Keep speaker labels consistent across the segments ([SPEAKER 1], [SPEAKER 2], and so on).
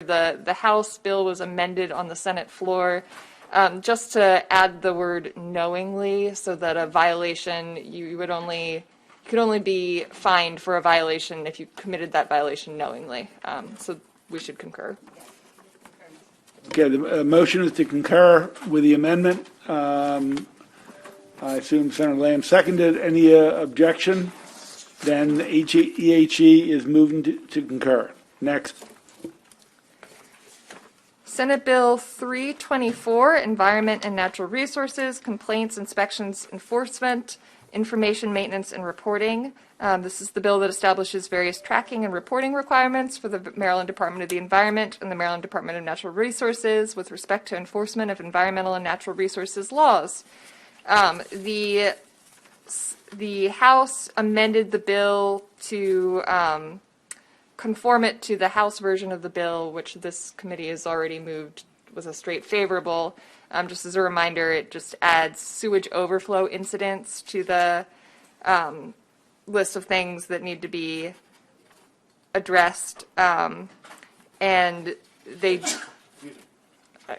[SPEAKER 1] The House bill was amended on the Senate floor just to add the word knowingly, so that a violation, you could only be fined for a violation if you committed that violation knowingly. So we should concur.
[SPEAKER 2] Okay, the motion is to concur with the amendment. I assume Senator Lamb seconded. Any objection? Then EHE is moving to concur. Next.
[SPEAKER 1] Senate Bill 324, Environment and Natural Resources, Complaints, Inspections, Enforcement, Information Maintenance and Reporting. This is the bill that establishes various tracking and reporting requirements for the Maryland Department of the Environment and the Maryland Department of Natural Resources with respect to enforcement of environmental and natural resources laws. The House amended the bill to conform it to the House version of the bill, which this committee has already moved, was a straight favorable. Just as a reminder, it just adds sewage overflow incidents to the list of things that need to be addressed. And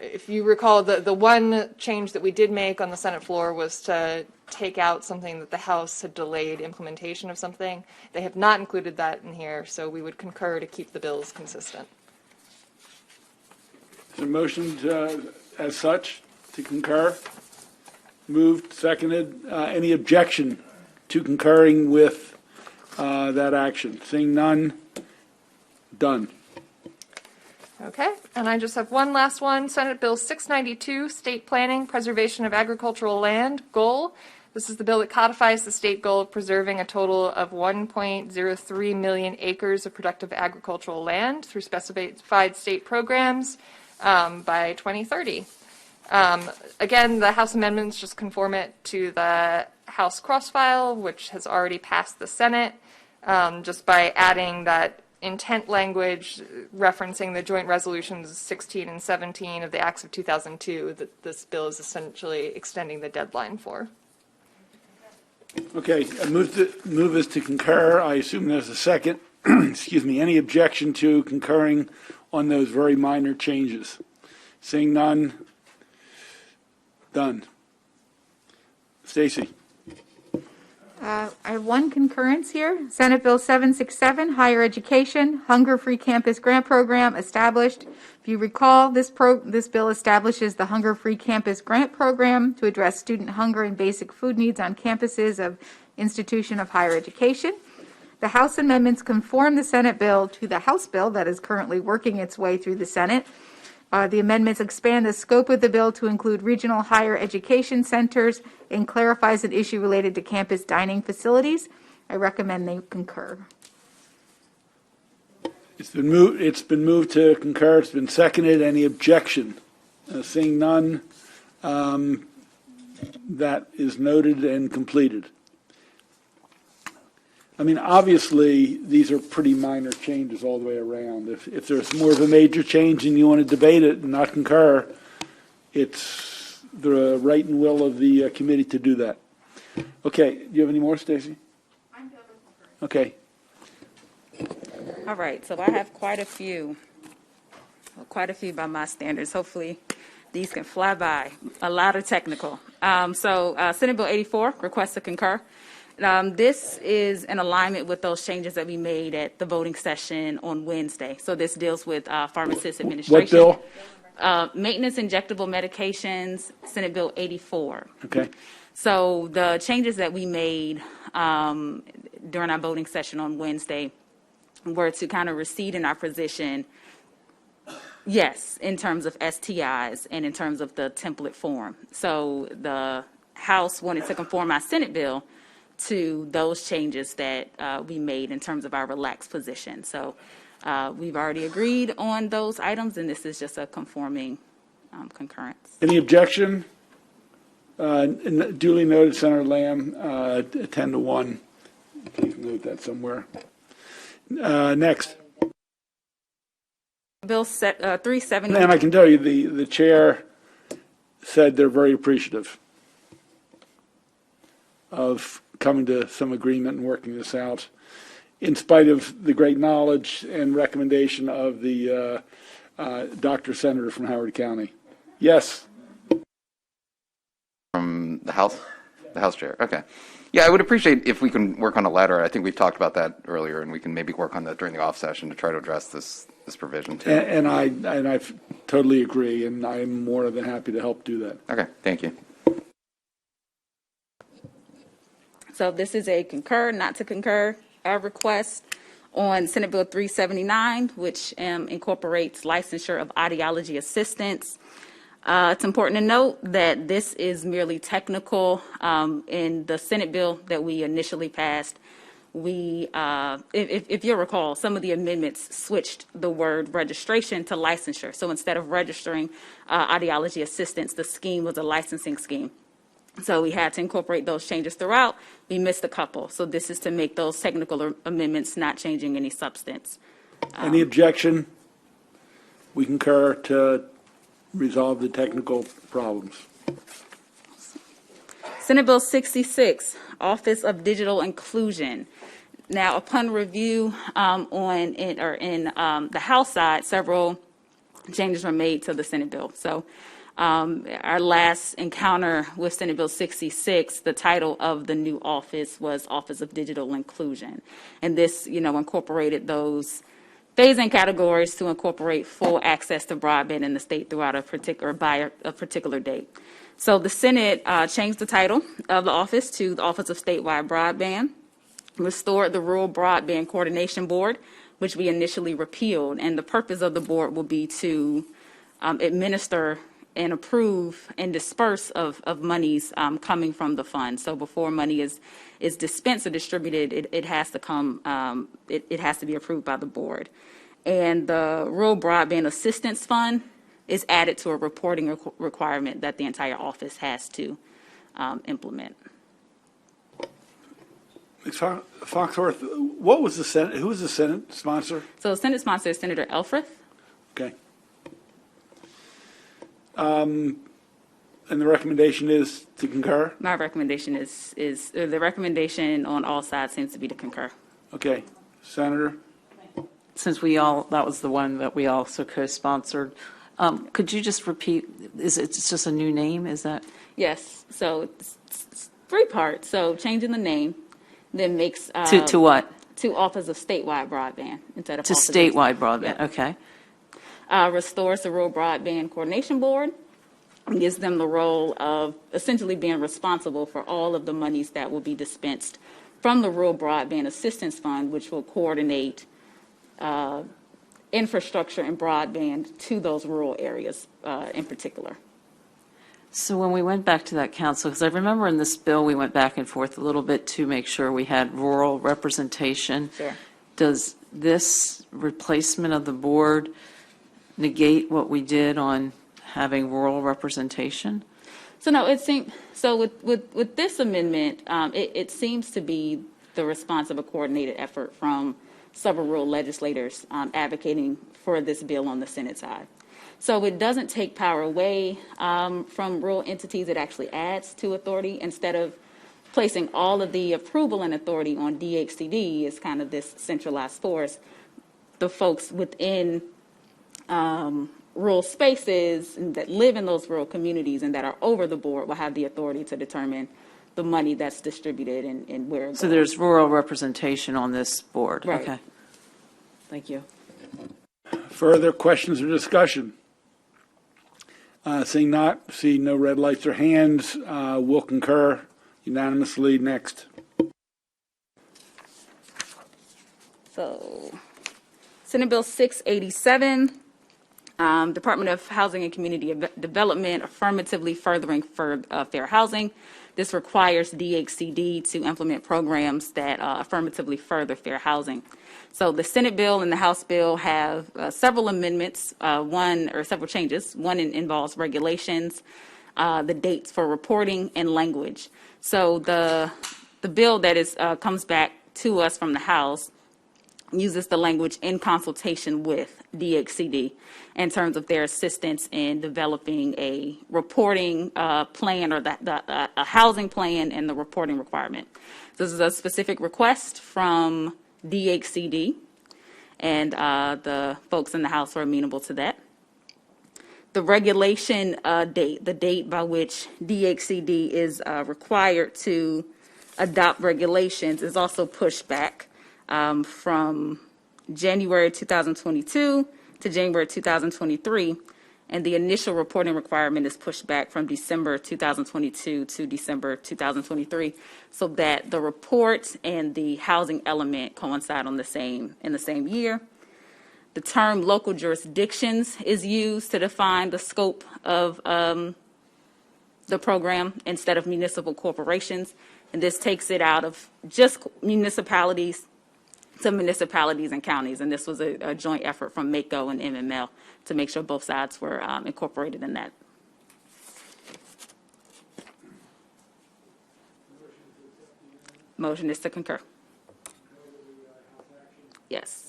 [SPEAKER 1] if you recall, the one change that we did make on the Senate floor was to take out something that the House had delayed implementation of something. They have not included that in here, so we would concur to keep the bills consistent.
[SPEAKER 2] So motion as such to concur. Moved, seconded. Any objection to concurring with that action? Seeing none, done.
[SPEAKER 1] Okay, and I just have one last one. Senate Bill 692, State Planning, Preservation of Agricultural Land Goal. This is the bill that codifies the state goal of preserving a total of 1.03 million acres of productive agricultural land through specified state programs by 2030. Again, the House amendments just conform it to the House cross-file, which has already passed the Senate, just by adding that intent language referencing the joint resolutions 16 and 17 of the Acts of 2002 that this bill is essentially extending the deadline for.
[SPEAKER 2] Okay, move is to concur. I assume there's a second. Excuse me. Any objection to concurring on those very minor changes? Seeing none, done. Stacy.
[SPEAKER 3] I have one concurrence here. Senate Bill 767, Higher Education, Hunger-Free Campus Grant Program established. If you recall, this bill establishes the Hunger-Free Campus Grant Program to address student hunger and basic food needs on campuses of institution of higher education. The House amendments conform the Senate bill to the House bill that is currently working its way through the Senate. The amendments expand the scope of the bill to include regional higher education centers and clarifies an issue related to campus dining facilities. I recommend they concur.
[SPEAKER 2] It's been moved to concur. It's been seconded. Any objection? Seeing none, that is noted and completed. I mean, obviously, these are pretty minor changes all the way around. If there's more of a major change and you want to debate it and not concur, it's the right and will of the committee to do that. Okay, do you have any more, Stacy?
[SPEAKER 3] I'm done with
[SPEAKER 2] concurrence. Okay.
[SPEAKER 4] All right, so I have quite a few by my standards. Hopefully, these can fly by. A lot of technical. Senate Bill 84, request to concur. This is in alignment with those changes that we made at the voting session on Wednesday. So this deals with pharmacist administration.
[SPEAKER 2] What bill?
[SPEAKER 4] Maintenance injectable medications, Senate Bill 84.
[SPEAKER 2] Okay.
[SPEAKER 4] So the changes that we made during our voting session on Wednesday were to kind of recede in our position, yes, in terms of STIs and in terms of the template form. So the House wanted to conform our Senate bill to those changes that we made in terms of our relaxed position. So we've already agreed on those items, and this is just a conforming concurrence.
[SPEAKER 2] Any objection? Duly noted, Senator Lamb, 10-1. Please note that somewhere. Next.
[SPEAKER 4] Bill 370.
[SPEAKER 2] And I can tell you the chair said they're very appreciative of coming to some agreement and working this out, in spite of the great knowledge and recommendation of the Dr. Senator from Howard County. Yes.
[SPEAKER 5] From the House chair. Okay. Yeah, I would appreciate if we can work on a letter. I think we've talked about that earlier, and we can maybe work on that during the off session to try to address this provision too.
[SPEAKER 2] And I totally agree, and I'm more than happy to help do that.
[SPEAKER 5] Okay, thank you.
[SPEAKER 4] So this is a concur, not to concur request on Senate Bill 379, which incorporates licensure of ideology assistants. It's important to note that this is merely technical. In the Senate bill that we initially passed, if you recall, some of the amendments switched the word registration to licensure. So instead of registering ideology assistants, the scheme was a licensing scheme. So we had to incorporate those changes throughout. We missed a couple. So this is to make those technical amendments, not changing any substance.
[SPEAKER 2] Any objection? We concur to resolve the technical problems.
[SPEAKER 4] Senate Bill 66, Office of Digital Inclusion. Now, upon review in the House side, several changes were made to the Senate bill. So our last encounter with Senate Bill 66, the title of the new office was Office of Digital Inclusion. And this, incorporated those phase-in categories to incorporate full access to broadband in the state throughout by a particular date. So the Senate changed the title of the office to the Office of Statewide Broadband, restored the Rural Broadband Coordination Board, which we initially repealed, and the purpose of the board will be to administer and approve and disperse of monies coming from the fund. So before money is dispensed or distributed, it has to come, it has to be approved by the board. And the Rural Broadband Assistance Fund is added to a reporting requirement that the entire office has to implement.
[SPEAKER 2] Ms. Foxworth, what was the Senate? Who was the Senate sponsor?
[SPEAKER 4] So the Senate sponsor is Senator Elfreth.
[SPEAKER 2] Okay. And the recommendation is to concur?
[SPEAKER 4] My recommendation is the recommendation on all sides seems to be to concur.
[SPEAKER 2] Okay. Senator?
[SPEAKER 6] Since that was the one that we also co-sponsored, could you just repeat, it's just a new name, is that?
[SPEAKER 4] Yes, so it's three parts. So changing the name, then makes.
[SPEAKER 6] To what?
[SPEAKER 4] To Office of Statewide Broadband instead of.
[SPEAKER 6] To
[SPEAKER 4] Office
[SPEAKER 6] statewide broadband,
[SPEAKER 4] yeah.
[SPEAKER 6] Okay.
[SPEAKER 4] Restores the Rural Broadband Coordination Board, and gives them the role of essentially being responsible for all of the monies that will be dispensed from the Rural Broadband Assistance Fund, which will coordinate infrastructure and broadband to those rural areas in particular.
[SPEAKER 6] So when we went back to that council, because I remember in this bill, we went back and forth a little bit to make sure we had rural representation.
[SPEAKER 4] Sure.
[SPEAKER 6] Does this replacement of the board negate what we did on having rural representation?
[SPEAKER 4] So no, it seems so with this amendment, it seems to be the response of a coordinated effort from several rural legislators advocating for this bill on the Senate side. So it doesn't take power away from rural entities. It actually adds to authority. Instead of placing all of the approval and authority on DHCD as kind of this centralized force, the folks within rural spaces that live in those rural communities and that are over the board will have the authority to determine the money that's distributed and where it goes.
[SPEAKER 6] So there's rural representation on this board?
[SPEAKER 4] Right.
[SPEAKER 6] Okay.
[SPEAKER 4] Thank you.
[SPEAKER 2] Further questions or discussion? Seeing no red lights or hands, we'll concur unanimously. Next.
[SPEAKER 4] So, Senate Bill 687, Department of Housing and Community Development, affirmatively furthering fair housing. This requires DHCD to implement programs that affirmatively further fair housing. So the Senate bill and the House bill have several amendments, several changes. One involves regulations, the dates for reporting, and language. So the bill that comes back to us from the House uses the language in consultation with DHCD in terms of their assistance in developing a reporting plan or a housing plan and the reporting requirement. This is a specific request from DHCD, and the folks in the House are amenable to that. The regulation date, the date by which DHCD is required to adopt regulations, is also pushed back from January 2022 to January 2023. And the initial reporting requirement is pushed back from December 2022 to December 2023, so that the report and the housing element coincide in the same year. The term local jurisdictions is used to define the scope of the program instead of municipal corporations. And this takes it out of just municipalities to municipalities and counties. And this was a joint effort from MACO and MML to make sure both sides were incorporated in that. Motion is to concur. Yes.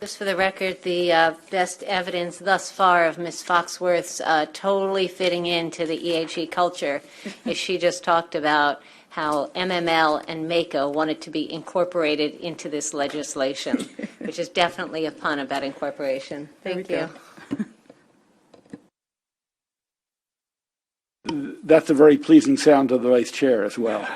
[SPEAKER 7] Just for the record, the best evidence thus far of Ms. Foxworth's totally fitting into the EHE culture is she just talked about how MML and MACO wanted to be incorporated into this legislation, which is definitely a pun about incorporation. Thank you.
[SPEAKER 2] That's a very pleasing sound to the Vice Chair as well.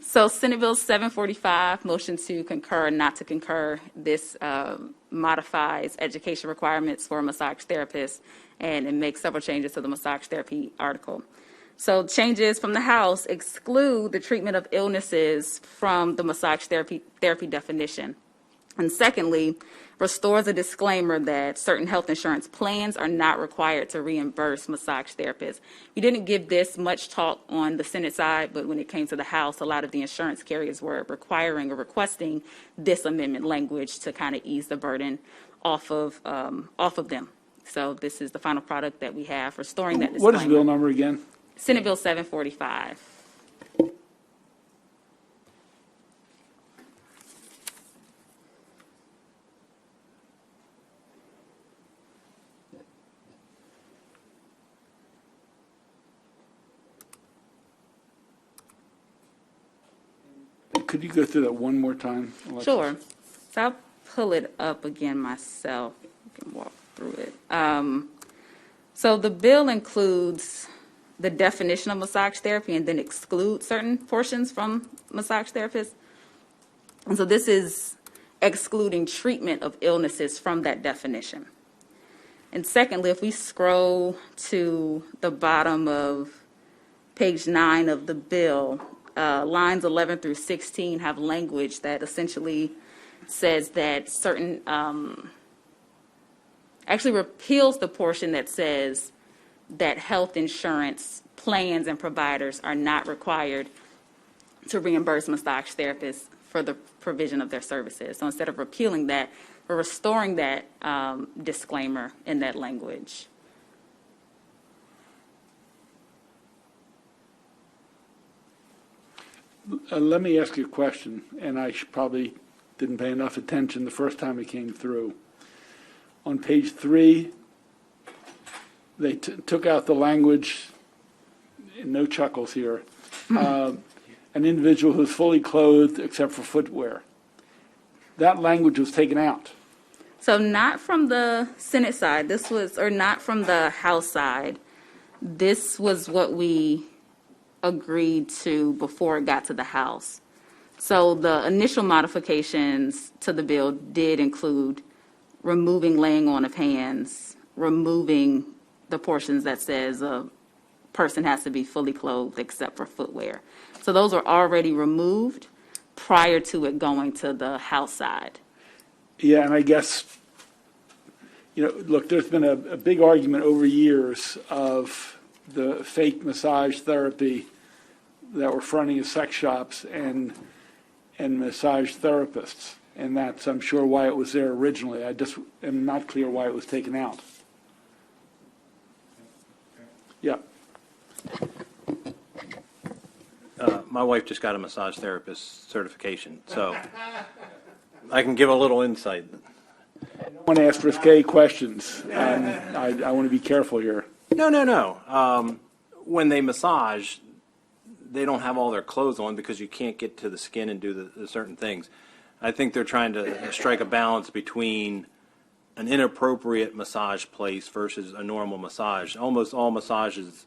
[SPEAKER 4] So Senate Bill 745, motion to concur, not to concur. This modifies education requirements for massage therapists, and it makes several changes to the massage therapy article. So changes from the House exclude the treatment of illnesses from the massage therapy definition. And secondly, restores a disclaimer that certain health insurance plans are not required to reimburse massage therapists. We didn't give this much talk on the Senate side, but when it came to the House, a lot of the insurance carriers were requiring or requesting this amendment language to kind of ease the burden off of them. So this is the final product that we have, restoring that disclaimer.
[SPEAKER 2] What is the bill number again?
[SPEAKER 4] Senate Bill 745.
[SPEAKER 2] Could you go through that one more time, Alexis?
[SPEAKER 4] Sure. So I'll pull it up again myself. I can walk through it. So the bill includes the definition of massage therapy and then excludes certain portions from massage therapists. And so this is excluding treatment of illnesses from that definition. And secondly, if we scroll to the bottom of page 9 of the bill, lines 11 through 16 have language that essentially says that certain, actually repeals the portion that says that health insurance plans and providers are not required to reimburse massage therapists for the provision of their services. So instead of repealing that, we're restoring that disclaimer in that language.
[SPEAKER 2] Let me ask you a question, and I probably didn't pay enough attention the first time it came through. On page 3, they took out the language, and no chuckles here, an individual who's fully clothed except for footwear. That language was taken out.
[SPEAKER 4] So not from the Senate side, this was, or not from the House side. This was what we agreed to before it got to the House. So the initial modifications to the bill did include removing laying on of hands, removing the portions that says a person has to be fully clothed except for footwear. So those were already removed prior to it going to the House side.
[SPEAKER 2] Yeah, and I guess, look, there's been a big argument over years of the fake massage therapy that were fronting as sex shops and massage therapists. And that's, I'm sure, why it was there originally. I just am not clear why it was taken out. Yeah.
[SPEAKER 8] My wife just got a massage therapist certification, so I can give a little insight.
[SPEAKER 2] want to ask risque questions. I want to be careful here.
[SPEAKER 8] No. When they massage, they don't have all their clothes on because you can't get to the skin and do the certain things. I think they're trying to strike a balance between an inappropriate massage place versus a normal massage. Almost all massages,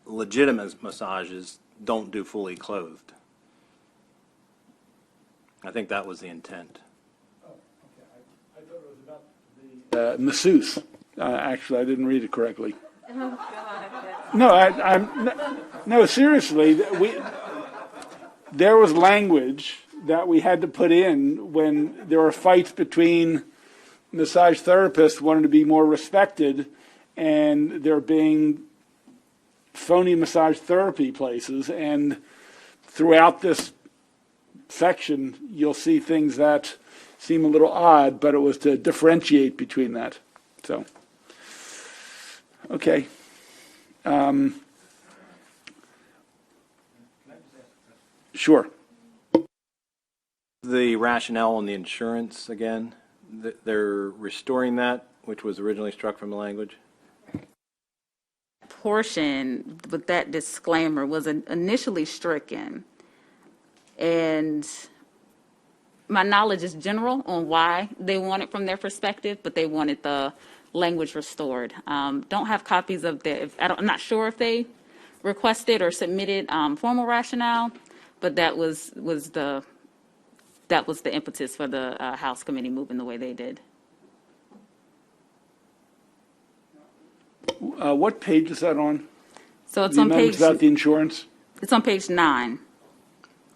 [SPEAKER 8] legitimate massages, don't do fully clothed. I think that was the intent.
[SPEAKER 2] I thought it was about the masseuse. Actually, I didn't read it correctly. No, seriously, there was language that we had to put in when there were fights between massage therapists wanting to be more respected and there being phony massage therapy places. And throughout this section, you'll see things that seem a little odd, but it was to differentiate between that. So, okay. Sure.
[SPEAKER 8] The rationale on the insurance, again, they're restoring that, which was originally struck from the language?
[SPEAKER 4] Portion with that disclaimer was initially stricken. And my knowledge is general on why they want it from their perspective, but they wanted the language restored. Don't have copies of I'm not sure if they requested or submitted formal rationale, but that was the impetus for the House committee moving the way they did.
[SPEAKER 2] What page is that on?
[SPEAKER 4] So it's
[SPEAKER 2] the
[SPEAKER 4] on
[SPEAKER 2] amendments
[SPEAKER 4] page.
[SPEAKER 2] about the insurance?
[SPEAKER 4] It's on page 9.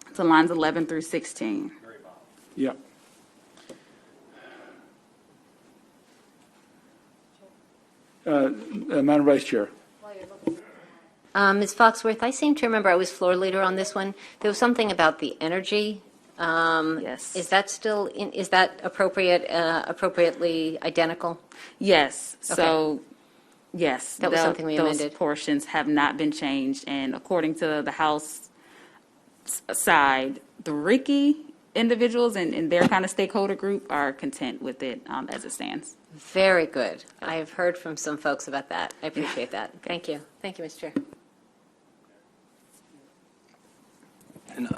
[SPEAKER 4] It's on lines 11 through 16.
[SPEAKER 2] Yeah. Madam Vice Chair.
[SPEAKER 7] Ms. Foxworth, I seem to remember I was floor leader on this one. There was something about the energy.
[SPEAKER 4] Yes.
[SPEAKER 7] Is that still, is that appropriately identical?
[SPEAKER 4] Yes. So, yes.
[SPEAKER 7] That was something we amended.
[SPEAKER 4] Those portions have not been changed. And according to the House side, the RICI individuals and their kind of stakeholder group are content with it as it stands.
[SPEAKER 7] Very good. I've heard from some folks about that. I appreciate that. Thank you. Thank you, Mr. Chair.
[SPEAKER 8] And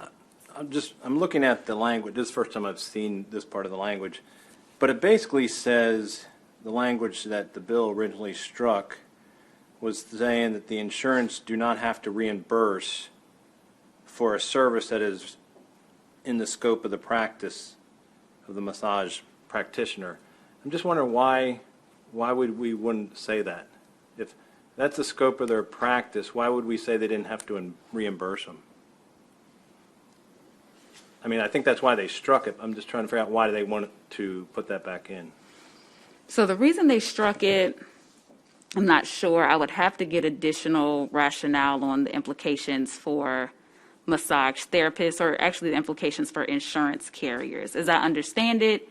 [SPEAKER 8] I'm looking at the language. This is the first time I've seen this part of the language. But it basically says the language that the bill originally struck was saying that the insurance do not have to reimburse for a service that is in the scope of the practice of the massage practitioner. I'm just wondering why would we wouldn't say that? If that's the scope of their practice, why would we say they didn't have to reimburse them? I mean, I think that's why they struck it. I'm just trying to figure out why they wanted to put that back in.
[SPEAKER 4] So the reason they struck it, I'm not sure. I would have to get additional rationale on the implications for massage therapists, or actually the implications for insurance carriers. As I understand it,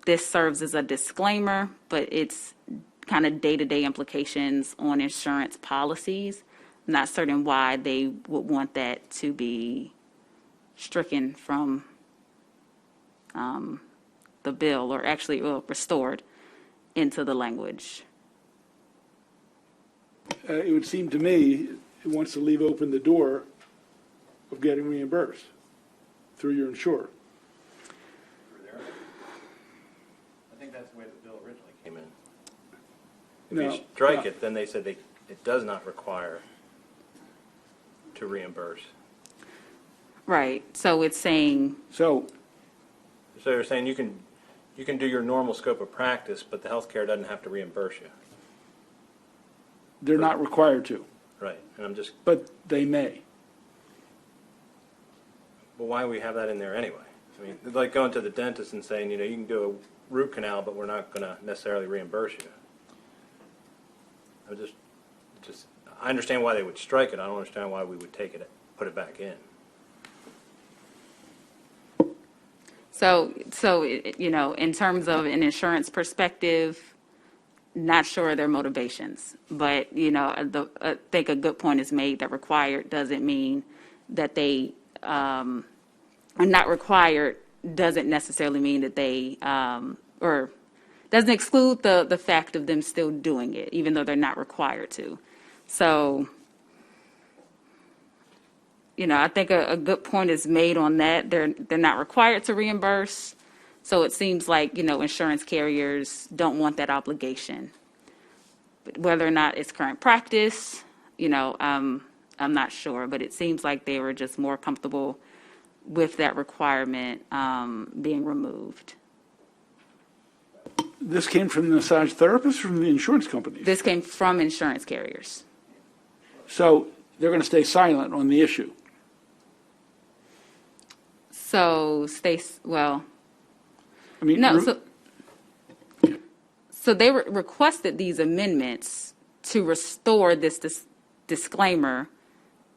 [SPEAKER 4] this serves as a disclaimer, but it's kind of day-to-day implications on insurance policies. I'm not certain why they would want that to be stricken from the bill, or actually restored into the language.
[SPEAKER 2] It would seem to me it wants to leave open the door of getting reimbursed through your insurer.
[SPEAKER 8] I think that's the way the bill originally came in.
[SPEAKER 2] No,
[SPEAKER 8] If you strike it, then they said it does not require to reimburse.
[SPEAKER 4] Right. So it's saying,
[SPEAKER 2] So
[SPEAKER 8] So you're saying you can do your normal scope of practice, but the healthcare doesn't have to reimburse you.
[SPEAKER 2] they're not required to,
[SPEAKER 8] Right. And I'm just,
[SPEAKER 2] but they may.
[SPEAKER 8] well, why do we have that in there anyway? I mean, it's like going to the dentist and saying, you can do a root canal, but we're not going to necessarily reimburse you. I understand why they would strike it. I don't understand why we would put it back in.
[SPEAKER 4] so in terms of an insurance perspective, not sure of their motivations. But, I think a good point is made that required doesn't mean that they are not required, doesn't necessarily mean that they or doesn't exclude the fact of them still doing it, even though they're not required to. So, I think a good point is made on that. They're not required to reimburse. So it seems like, insurance carriers don't want that obligation. But whether or not it's current practice, I'm not sure. But it seems like they were just more comfortable with that requirement being removed.
[SPEAKER 2] This came from the massage therapist or from the insurance companies?
[SPEAKER 4] This came from insurance carriers.
[SPEAKER 2] So they're going to stay silent on the issue.
[SPEAKER 4] So
[SPEAKER 2] I mean,
[SPEAKER 4] no, so they requested these amendments to restore this disclaimer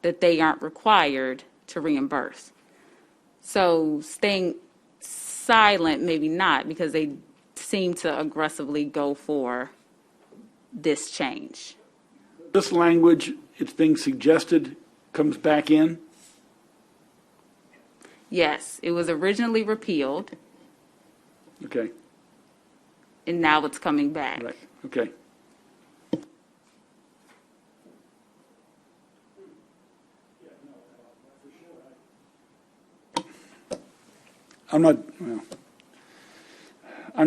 [SPEAKER 4] that they aren't required to reimburse. So staying silent, maybe not, because they seem to aggressively go for this change.
[SPEAKER 2] this language, it's being suggested, comes back in?
[SPEAKER 4] Yes, it was originally repealed,
[SPEAKER 2] Okay,
[SPEAKER 4] and now it's coming back.
[SPEAKER 2] right, okay. I'm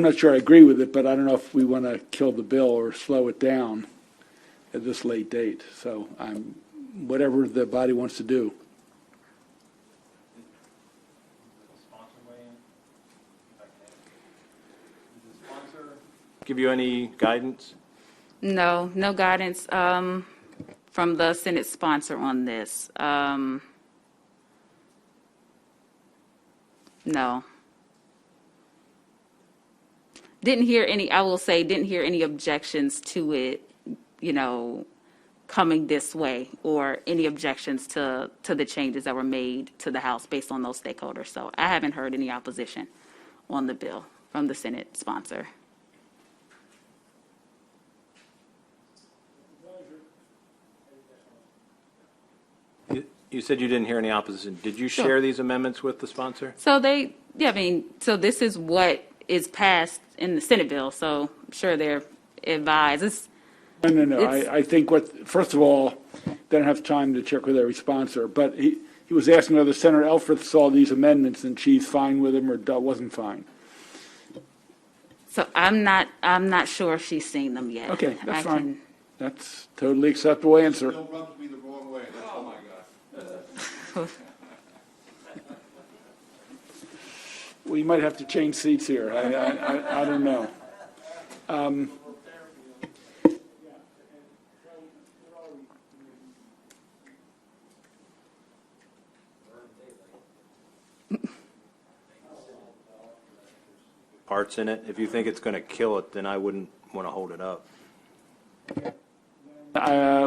[SPEAKER 2] not sure I agree with it, but I don't know if we want to kill the bill or slow it down at this late date. So whatever the body wants to do.
[SPEAKER 8] Give you any guidance?
[SPEAKER 4] No guidance from the Senate sponsor on this. No. Didn't hear any objections to it, coming this way, or any objections to the changes that were made to the House based on those stakeholders. So I haven't heard any opposition on the bill from the Senate sponsor.
[SPEAKER 8] You said you didn't hear any opposition. Did you share these amendments with the sponsor?
[SPEAKER 4] So so this is what is passed in the Senate bill, so I'm sure they're advised.
[SPEAKER 2] No. I think first of all, they don't have time to check with every sponsor, but he was asking whether Senator Elfreth saw these amendments and she's fine with them or wasn't fine.
[SPEAKER 4] So I'm not sure if she's seen them yet.
[SPEAKER 2] Okay, that's fine. That's totally acceptable answer.
[SPEAKER 9] Don't rub me the wrong way. That's all I got.
[SPEAKER 2] We might have to change seats here. I don't know.
[SPEAKER 8] Parts in it. If you think it's going to kill it, then I wouldn't want to hold it up.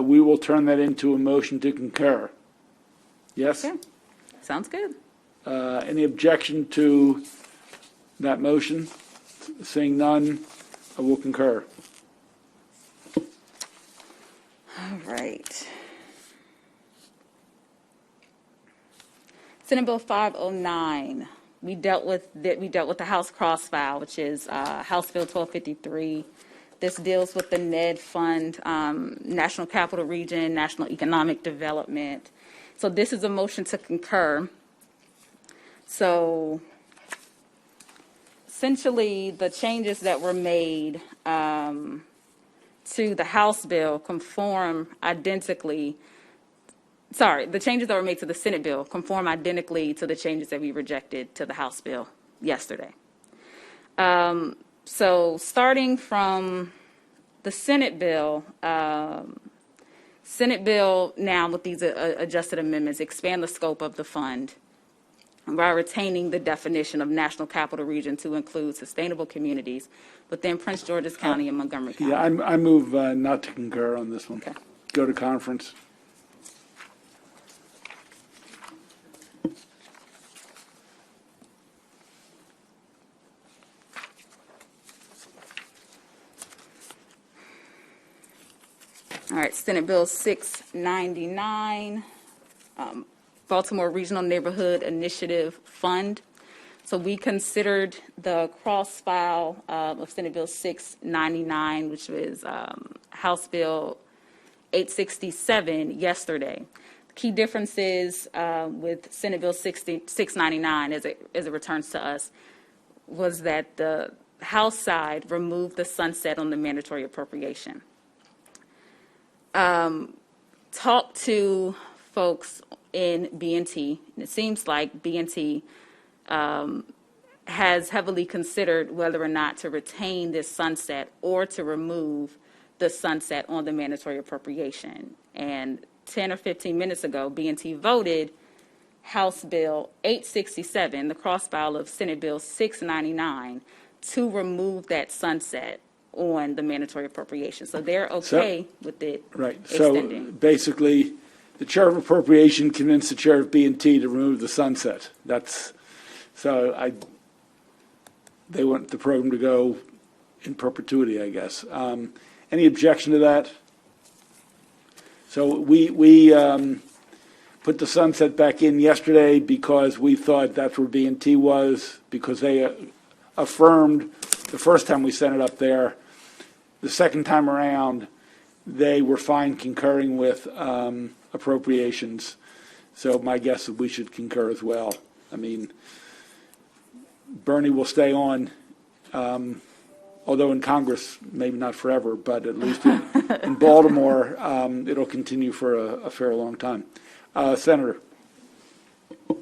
[SPEAKER 2] We will turn that into a motion to concur. Yes?
[SPEAKER 4] Okay. Sounds good.
[SPEAKER 2] Any objection to that motion? Seeing none, I will concur.
[SPEAKER 4] All right. Senate Bill 509. We dealt with the House cross file, which is House Bill 1253. This deals with the NED Fund, National Capital Region, National Economic Development. So this is a motion to concur. So essentially, the changes that were made to the House bill conform identically. Sorry, the changes that were made to the Senate bill conform identically to the changes that we rejected to the House bill yesterday. So starting from the Senate bill now with these adjusted amendments expand the scope of the fund while retaining the definition of national capital region to include sustainable communities within Prince George's County and Montgomery County.
[SPEAKER 2] Yeah, I move not to concur on this one.
[SPEAKER 4] Okay.
[SPEAKER 2] Go to conference.
[SPEAKER 4] All right, Senate Bill 699, Baltimore Regional Neighborhood Initiative Fund. So we considered the cross file of Senate Bill 699, which was House Bill 867 yesterday. The key differences with Senate Bill 699 as it returns to us was that the House side removed the sunset on the mandatory appropriation. Talked to folks in B&T, and it seems like B&T has heavily considered whether or not to retain this sunset or to remove the sunset on the mandatory appropriation. And 10 or 15 minutes ago, B&T voted House Bill 867, the cross file of Senate Bill 699, to remove that sunset on the mandatory appropriation. So they're okay with it
[SPEAKER 2] Right.
[SPEAKER 4] extending.
[SPEAKER 2] So basically, the chair of appropriation convinced the chair of B&T to remove the sunset. They want the program to go in perpetuity, I guess. Any objection to that? So we put the sunset back in yesterday because we thought that's where B&T was, because they affirmed the first time we sent it up there. The second time around, they were fine concurring with appropriations. So my guess is we should concur as well. I mean, Bernie will stay on, although in Congress, maybe not forever, but at least in Baltimore, it'll continue for a fair long time. Senator.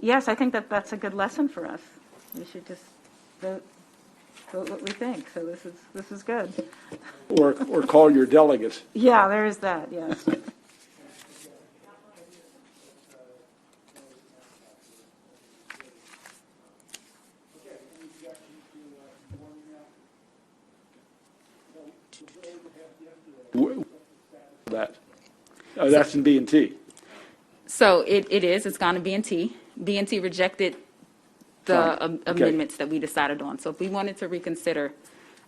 [SPEAKER 10] Yes, I think that's a good lesson for us. We should just vote what we think. So this is good.
[SPEAKER 2] Or call your delegate.
[SPEAKER 10] Yeah, there is that. Yes.
[SPEAKER 2] That's in B&T.
[SPEAKER 4] So it is. It's gone to B&T. B&T rejected the amendments that we decided on. So if we wanted to reconsider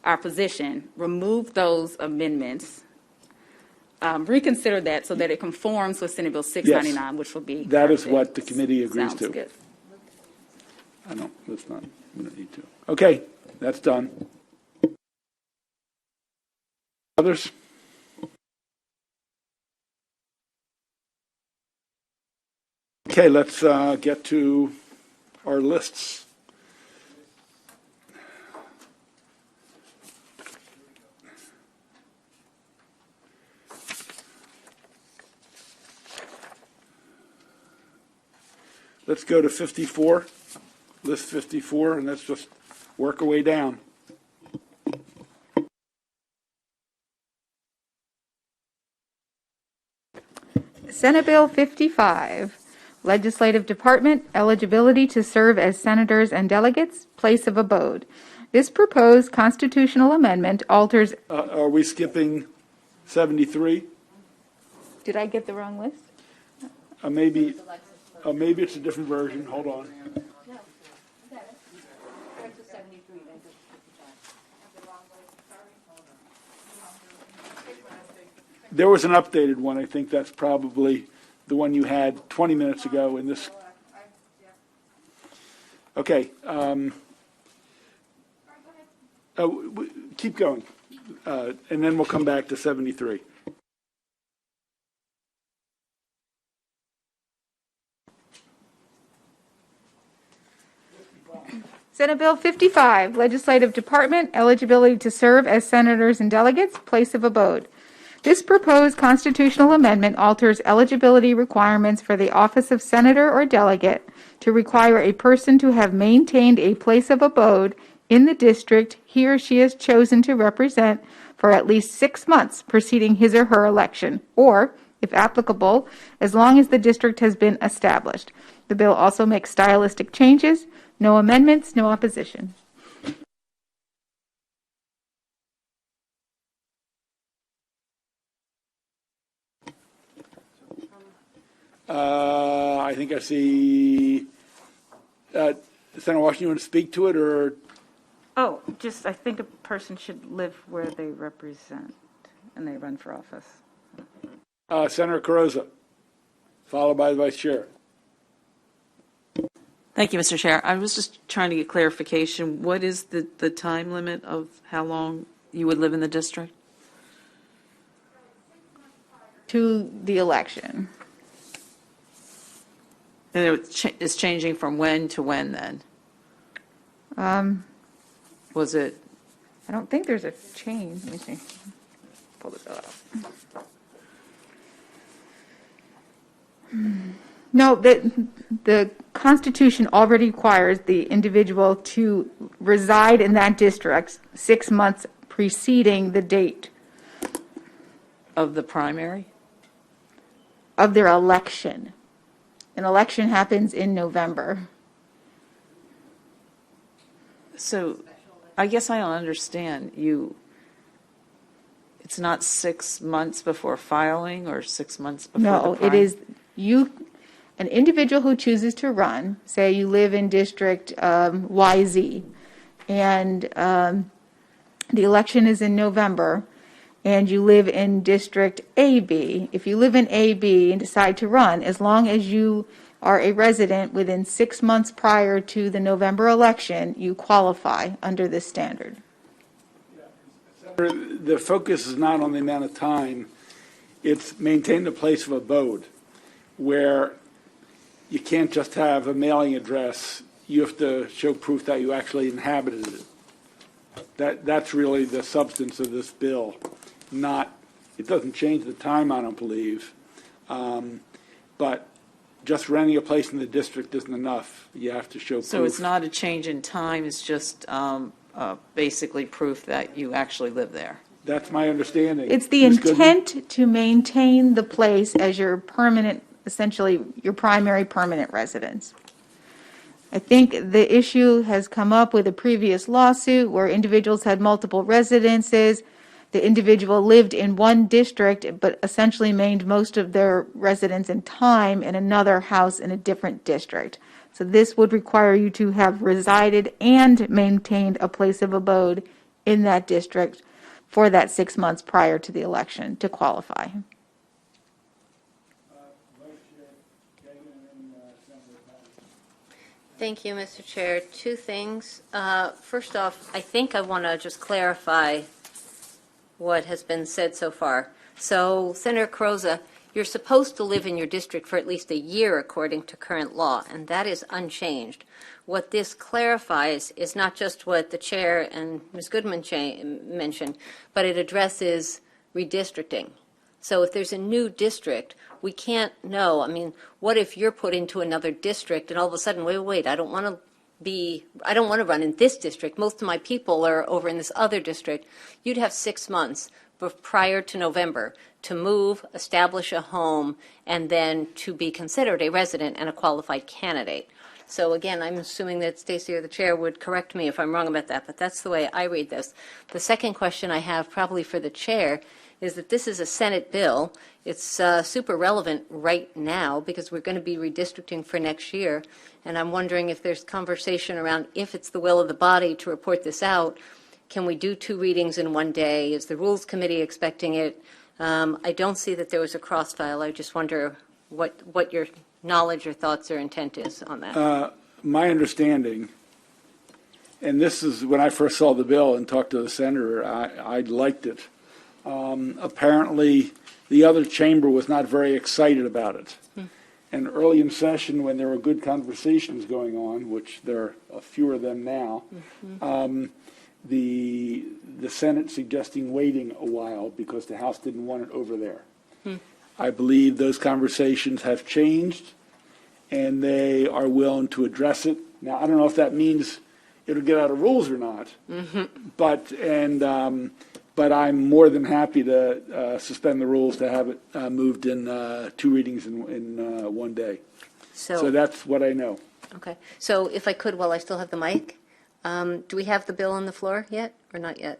[SPEAKER 4] our position, remove those amendments, reconsider that so that it conforms with Senate Bill 699,
[SPEAKER 2] Yes.
[SPEAKER 4] which will be
[SPEAKER 2] That is
[SPEAKER 4] perfect.
[SPEAKER 2] what the committee agrees
[SPEAKER 4] Sounds
[SPEAKER 2] to.
[SPEAKER 4] good.
[SPEAKER 2] I don't, let's not, we don't need to. Okay, that's done. Others? Okay, let's get to our lists. Let's go to 54, list 54, and let's just work our way down.
[SPEAKER 3] Senate Bill 55, Legislative Department, eligibility to serve as senators and delegates, place of abode. This proposed constitutional amendment alters.
[SPEAKER 2] Are we skipping 73?
[SPEAKER 3] Did I get the wrong list?
[SPEAKER 2] Maybe it's a different version. Hold on. There was an updated one. I think that's probably the one you had 20 minutes ago in this. Okay. Keep going. And then we'll come back to 73.
[SPEAKER 3] Senate Bill 55, Legislative Department, eligibility to serve as senators and delegates, place of abode. This proposed constitutional amendment alters eligibility requirements for the office of senator or delegate to require a person to have maintained a place of abode in the district he or she is chosen to represent for at least 6 months preceding his or her election, or, if applicable, as long as the district has been established. The bill also makes stylistic changes. No amendments, no opposition.
[SPEAKER 2] I think I see. Senator Washington, you want to speak to it, or?
[SPEAKER 10] Oh, just I think a person should live where they represent and they run for office.
[SPEAKER 2] Senator Carrozza, followed by the Vice Chair.
[SPEAKER 6] Thank you, Mr. Chair. I was just trying to get clarification. What is the time limit of how long you would live in the district?
[SPEAKER 3] To the election.
[SPEAKER 6] And it's changing from when to when then? Was it?
[SPEAKER 3] I don't think there's a change. Let me see. Pull this out. No, the Constitution already requires the individual to reside in that district 6 months preceding the date
[SPEAKER 6] Of the primary?
[SPEAKER 3] of their election. An election happens in November.
[SPEAKER 6] So I guess I don't understand. It's not 6 months before filing or 6 months before the
[SPEAKER 3] No, it is an individual who chooses to run, say you live in District YZ, and the election is in November, and you live in District AB. If you live in AB and decide to run, as long as you are a resident within 6 months prior to the November election, you qualify under this standard.
[SPEAKER 2] The focus is not on the amount of time, it's maintain the place of abode, where you can't just have a mailing address, you have to show proof that you actually inhabited it. That's really the substance of this bill, it doesn't change the time, I don't believe, but just renting a place in the district isn't enough, you have to show proof.
[SPEAKER 6] So it's not a change in time, it's just basically proof that you actually live there?
[SPEAKER 2] That's my understanding.
[SPEAKER 3] It's the
[SPEAKER 2] Ms. Goodman?
[SPEAKER 3] intent to maintain the place as your permanent, essentially your primary permanent residence. I think the issue has come up with a previous lawsuit where individuals had multiple residences. The individual lived in one district, but essentially maintained most of their residence and time in another house in a different district. So this would require you to have resided and maintained a place of abode in that district for that 6 months prior to the election to qualify.
[SPEAKER 7] Thank you, Mr. Chair. Two things. First off, I think I want to just clarify what has been said so far. So, Senator Croza, you're supposed to live in your district for at least a year according to current law, and that is unchanged. What this clarifies is not just what the chair and Ms. Goodman mentioned, but it addresses redistricting. So if there's a new district, we can't know. I mean, what if you're put into another district and all of a sudden, wait, I don't want to run in this district. Most of my people are over in this other district. You'd have 6 months prior to November to move, establish a home, and then to be considered a resident and a qualified candidate. So again, I'm assuming that Stacy or the chair would correct me if I'm wrong about that, but that's the way I read this. The second question I have, probably for the chair, is that this is a Senate bill. It's super relevant right now because we're going to be redistricting for next year. And I'm wondering if there's conversation around if it's the will of the body to report this out, can we do 2 readings in one day? Is the Rules Committee expecting it? I don't see that there was a cross-file. I just wonder what your knowledge or thoughts or intent is on that.
[SPEAKER 2] My understanding, and this is when I first saw the bill and talked to the senator, I liked it. Apparently, the other chamber was not very excited about it. And early in session, when there were good conversations going on, which there are fewer of them now, the Senate suggesting waiting a while because the House didn't want it over there. I believe those conversations have changed, and they are willing to address it. Now, I don't know if that means it'll get out of rules or not, but I'm more than happy to suspend the rules to have it moved in 2 readings in one day. So that's what I know.
[SPEAKER 7] Okay. So if I could, while I still have the mic, do we have the bill on the floor yet or not yet?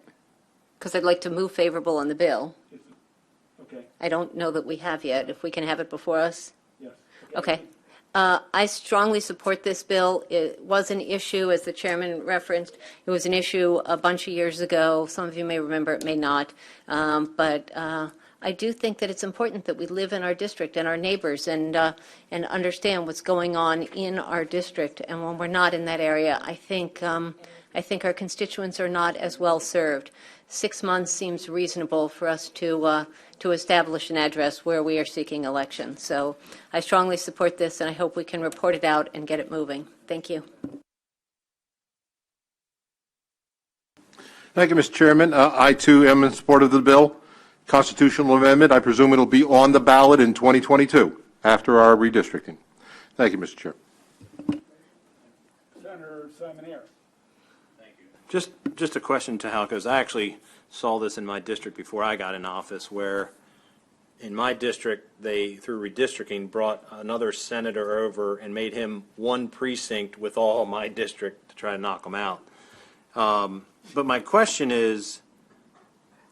[SPEAKER 7] Because I'd like to move favorable on the bill.
[SPEAKER 2] Okay.
[SPEAKER 7] I don't know that we have yet. If we can have it before us?
[SPEAKER 2] Yes.
[SPEAKER 7] Okay. I strongly support this bill. It was an issue, as the chairman referenced. It was an issue a bunch of years ago. Some of you may remember, it may not. But I do think that it's important that we live in our district and our neighbors and understand what's going on in our district. And when we're not in that area, I think our constituents are not as well served. 6 months seems reasonable for us to establish an address where we are seeking election. So I strongly support this, and I hope we can report it out and get it moving. Thank you.
[SPEAKER 9] Thank you, Mr. Chairman. I, too, am in support of the bill. Constitutional amendment, I presume it'll be on the ballot in 2022 after our redistricting. Thank you, Mr. Chair.
[SPEAKER 2] Senator Simon Ayers.
[SPEAKER 8] Just a question to Hal, because I actually saw this in my district before I got in office, where in my district, they, through redistricting, brought another senator over and made him one precinct with all my district to try to knock him out. But my question is,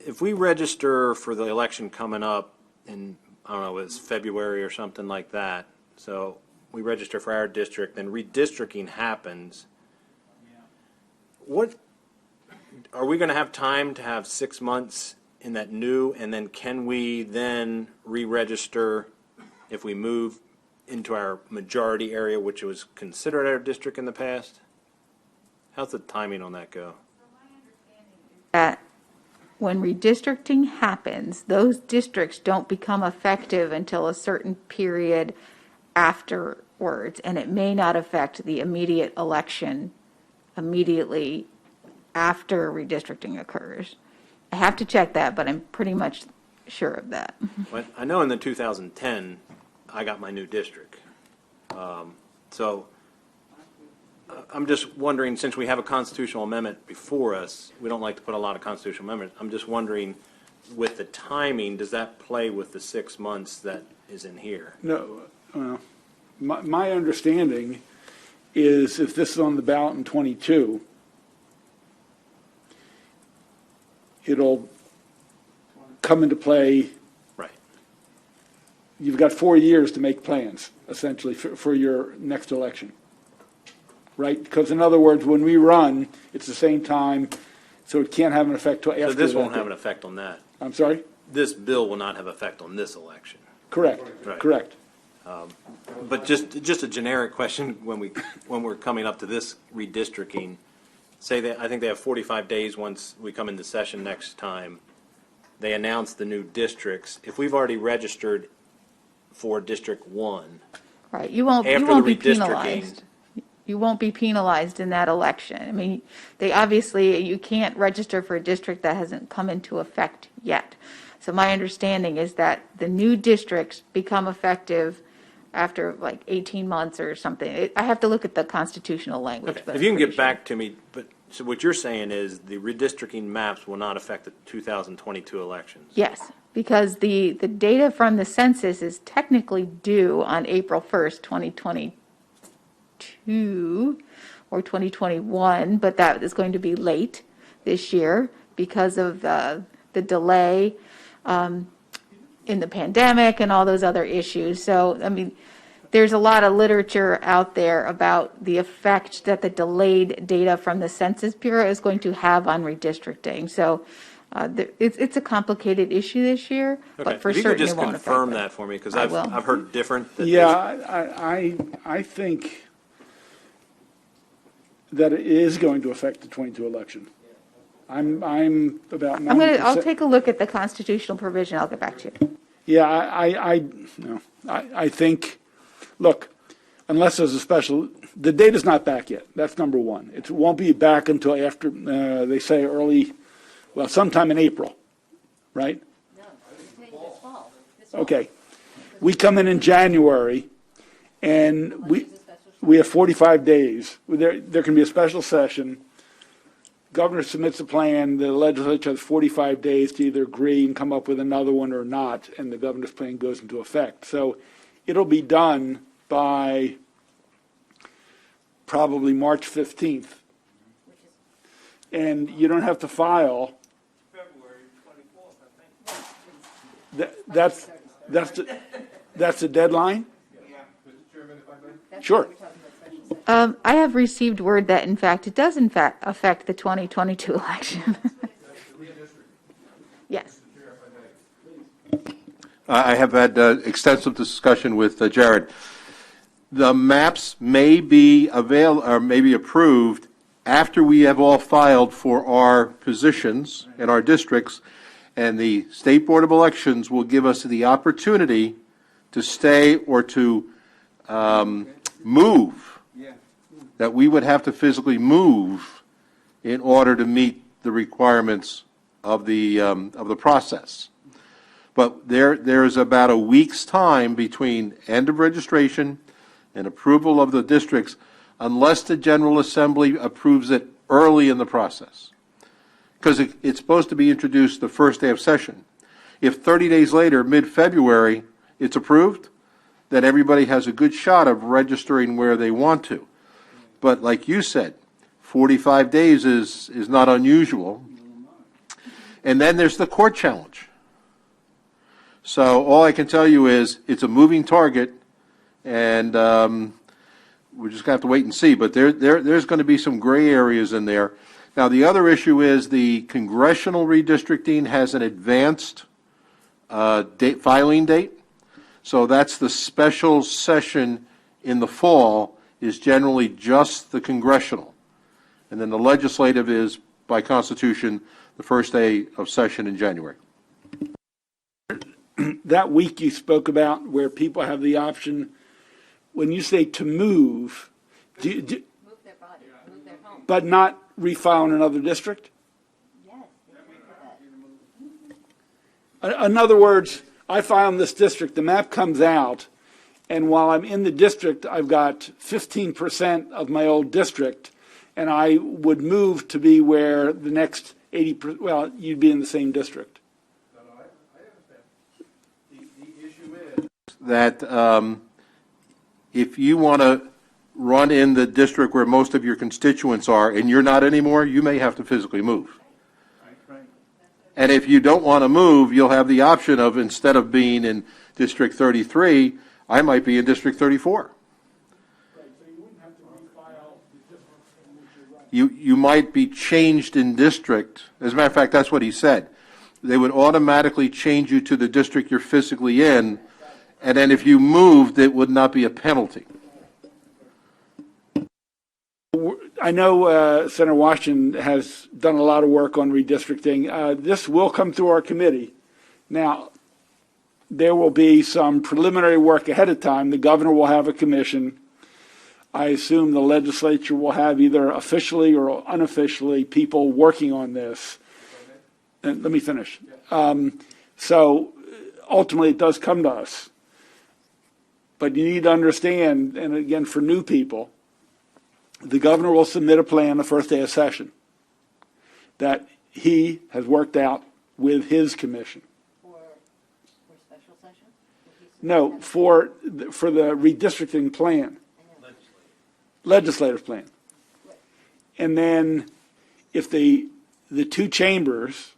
[SPEAKER 8] if we register for the election coming up in, I don't know, it's February or something like that, so we register for our district, then redistricting happens, what, are we going to have time to have 6 months in that new, and then can we then re-register if we move into our majority area, which was considered our district in the past? How's the timing on that go?
[SPEAKER 3] That when redistricting happens, those districts don't become effective until a certain period afterwards, and it may not affect the immediate election immediately after redistricting occurs. I have to check that, but I'm pretty much sure of that.
[SPEAKER 8] Well, I know in the 2010, I got my new district. So I'm just wondering, since we have a constitutional amendment before us, we don't like to put a lot of constitutional amendments. I'm just wondering, with the timing, does that play with the 6 months that is in here?
[SPEAKER 2] No, well, my understanding is if this is on the ballot in 22, it'll come into play.
[SPEAKER 8] Right.
[SPEAKER 2] You've got 4 years to make plans, essentially, for your next election. Right? Because in other words, when we run, it's the same time, so it can't have an effect till after.
[SPEAKER 8] So this
[SPEAKER 2] that.
[SPEAKER 8] won't have an effect on that?
[SPEAKER 2] I'm sorry?
[SPEAKER 8] This bill will not have effect on this election?
[SPEAKER 2] Correct.
[SPEAKER 8] Right.
[SPEAKER 2] Correct.
[SPEAKER 8] But just a generic question, when we're coming up to this redistricting, say that, I think they have 45 days once we come into session next time. They announce the new districts. If we've already registered for District 1.
[SPEAKER 3] Right, you won't be penalized. You won't be penalized in that election. I mean, you can't register for a district that hasn't come into effect yet. So my understanding is that the new districts become effective after like 18 months or something. I have to look at the constitutional language.
[SPEAKER 8] Okay.
[SPEAKER 3] But
[SPEAKER 8] If you can get back to me, but so what you're saying is the redistricting maps will not affect the 2022 elections?
[SPEAKER 3] Yes, because the data from the census is technically due on April 1st, 2022 or 2021, but that is going to be late this year because of the delay in the pandemic and all those other issues. So, I mean, there's a lot of literature out there about the effect that the delayed data from the Census Bureau is going to have on redistricting. So it's a complicated issue this year, but for certain it won't affect.
[SPEAKER 8] If you could just confirm that for me, because I've heard different.
[SPEAKER 2] Yeah, I think that it is going to affect the 22 election. I'm about 90%.
[SPEAKER 3] I'll take a look at the constitutional provision. I'll get back to you.
[SPEAKER 2] Yeah, I think, look, unless there's a special, the data's not back yet. That's number one. It won't be back until after, they say sometime in April, right?
[SPEAKER 7] No, this fall.
[SPEAKER 2] Okay. We come in January, and we have 45 days. There can be a special session. Governor submits a plan, the legislature has 45 days to either agree and come up with another one or not, and the governor's plan goes into effect. So it'll be done by probably March 15th. And you don't have to file. February 24th, I think. That's the deadline?
[SPEAKER 9] Yeah, Mr. Chairman, if I may.
[SPEAKER 2] Sure.
[SPEAKER 3] I have received word that, in fact, it does, in fact, affect the 2022 election. Yes.
[SPEAKER 9] I have had extensive discussion with Jared. The maps may be or may be approved after we have all filed for our positions in our districts, and the State Board of Elections will give us the opportunity to stay or to move, that we would have to physically move in order to meet the requirements of the process. But there is about a week's time between end of registration and approval of the districts, unless the General Assembly approves it early in the process. Because it's supposed to be introduced the first day of session. If 30 days later, mid-February, it's approved, then everybody has a good shot of registering where they want to. But like you said, 45 days is not unusual. And then there's the court challenge. So all I can tell you is it's a moving target, and we're just going to have to wait and see. But there's going to be some gray areas in there. Now, the other issue is the congressional redistricting has an advanced filing date. So that's the special session in the fall is generally just the congressional. And then the legislative is, by Constitution, the first day of session in January.
[SPEAKER 2] That week you spoke about where people have the option, when you say to move,
[SPEAKER 7] Move their body, move their home.
[SPEAKER 2] but not refile in another district?
[SPEAKER 7] Yes.
[SPEAKER 2] In other words, I file in this district, the map comes out, and while I'm in the district, I've got 15% of my old district, and I would move to be where the next 80%, well, you'd be in the same district.
[SPEAKER 9] That if you want to run in the district where most of your constituents are and you're not anymore, you may have to physically move. And if you don't want to move, you'll have the option of, instead of being in District 33, I might be in District 34. You might be changed in district. As a matter of fact, that's what he said. They would automatically change you to the district you're physically in, and then if you moved, it would not be a penalty.
[SPEAKER 2] I know Senator Washington has done a lot of work on redistricting. This will come through our committee. Now, there will be some preliminary work ahead of time. The governor will have a commission. I assume the legislature will have either officially or unofficially people working on this. And let me finish. So ultimately, it does come to us. But you need to understand, and again, for new people, the governor will submit a plan the first day of session that he has worked out with his commission.
[SPEAKER 7] For special session?
[SPEAKER 2] No, for the redistricting plan. Legislative plan. And then if the two chambers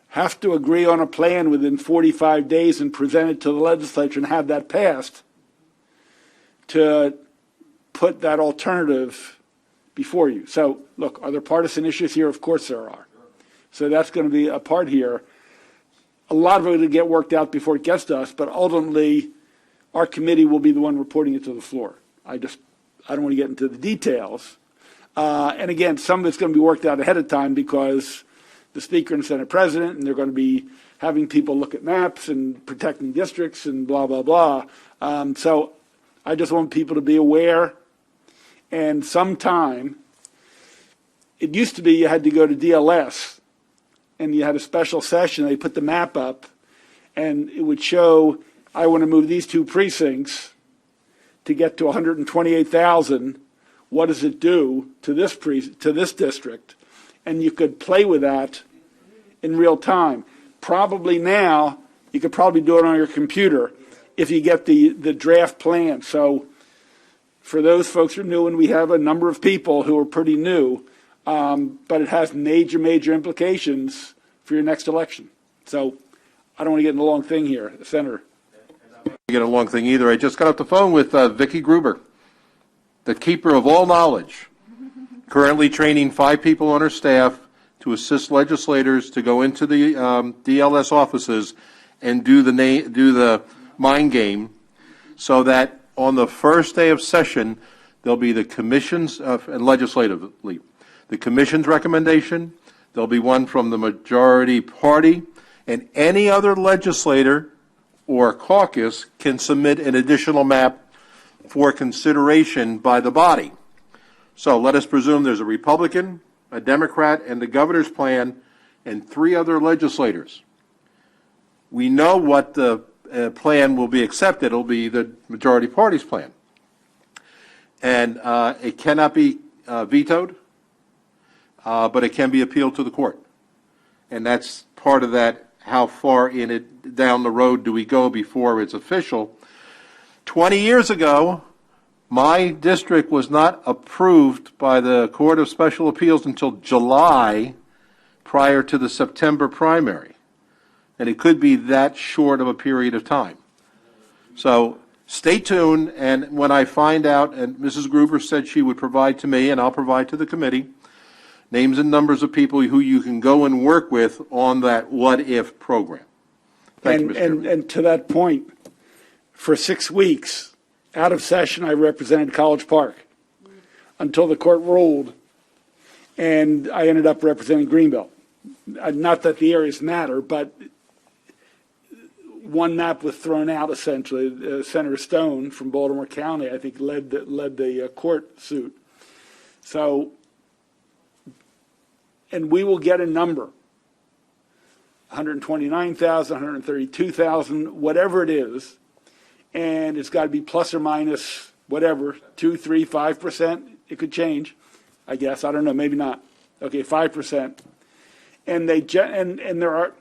[SPEAKER 2] have to agree on a plan within 45 days and present it to the legislature and have that passed, to put that alternative before you. So, look, are there partisan issues here? Of course there are. So that's going to be a part here. A lot of it will get worked out before it gets to us, but ultimately our committee will be the one reporting it to the floor. I don't want to get into the details. And again, some of it's going to be worked out ahead of time because the Speaker and Senate President, and they're going to be having people look at maps and protecting districts and blah, blah, blah. So I just want people to be aware. And sometime, it used to be you had to go to DLS, and you had a special session. They put the map up, and it would show, I want to move these two precincts to get to 128,000. What does it do to this district? And you could play with that in real time. Probably now, you could probably do it on your computer if you get the draft plan. So for those folks who are new, and we have a number of people who are pretty new, but it has major, major implications for your next election. So I don't want to get in a long thing here, Senator.
[SPEAKER 9] Get a long thing either. I just got off the phone with Vicki Gruber, the keeper of all knowledge, currently training 5 people on her staff to assist legislators to go into the DLS offices and do the mind game, so that on the first day of session, there'll be the commission's, and legislatively, the commission's recommendation, there'll be one from the majority party, and any other legislator or caucus can submit an additional map for consideration by the body. So let us presume there's a Republican, a Democrat, and the governor's plan, and 3 other legislators. We know what the plan will be accepted. It'll be the majority party's plan. And it cannot be vetoed, but it can be appealed to the court. And that's part of that, how far in it down the road do we go before it's official. 20 years ago, my district was not approved by the Court of Special Appeals until July, prior to the September primary. And it could be that short of a period of time. So stay tuned, and when I find out, and Mrs. Gruber said she would provide to me, and I'll provide to the committee, names and numbers of people who you can go and work with on that what-if program. Thank you, Mr. Chairman.
[SPEAKER 2] And to that point, for 6 weeks, out of session, I represented College Park until the court ruled, and I ended up representing Greenbelt. Not that the areas matter, but one map was thrown out, essentially. Senator Stone from Baltimore County, I think, led the court suit. So, and we will get a number, 129,000, 132,000, whatever it is, and it's got to be plus or minus whatever, 2, 3, 5%. It could change, I guess. I don't know, maybe not. Okay, 5%. And and there are,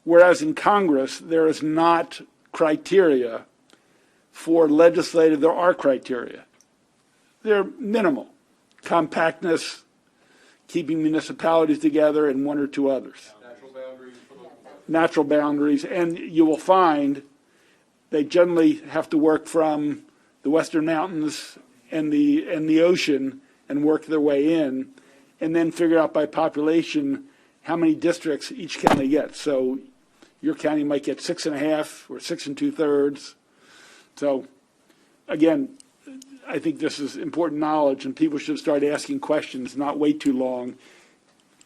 [SPEAKER 2] whereas in Congress there is not criteria for legislative, there are criteria. They're minimal, compactness, keeping municipalities together, and 1 or 2 others. Natural boundaries, and you will find they generally have to work from the Western Mountains and the ocean and work their way in, and then figure out by population how many districts each county gets. So your county might get 6.5 or 6 2/3. So again, I think this is important knowledge, and people should start asking questions, not wait too long.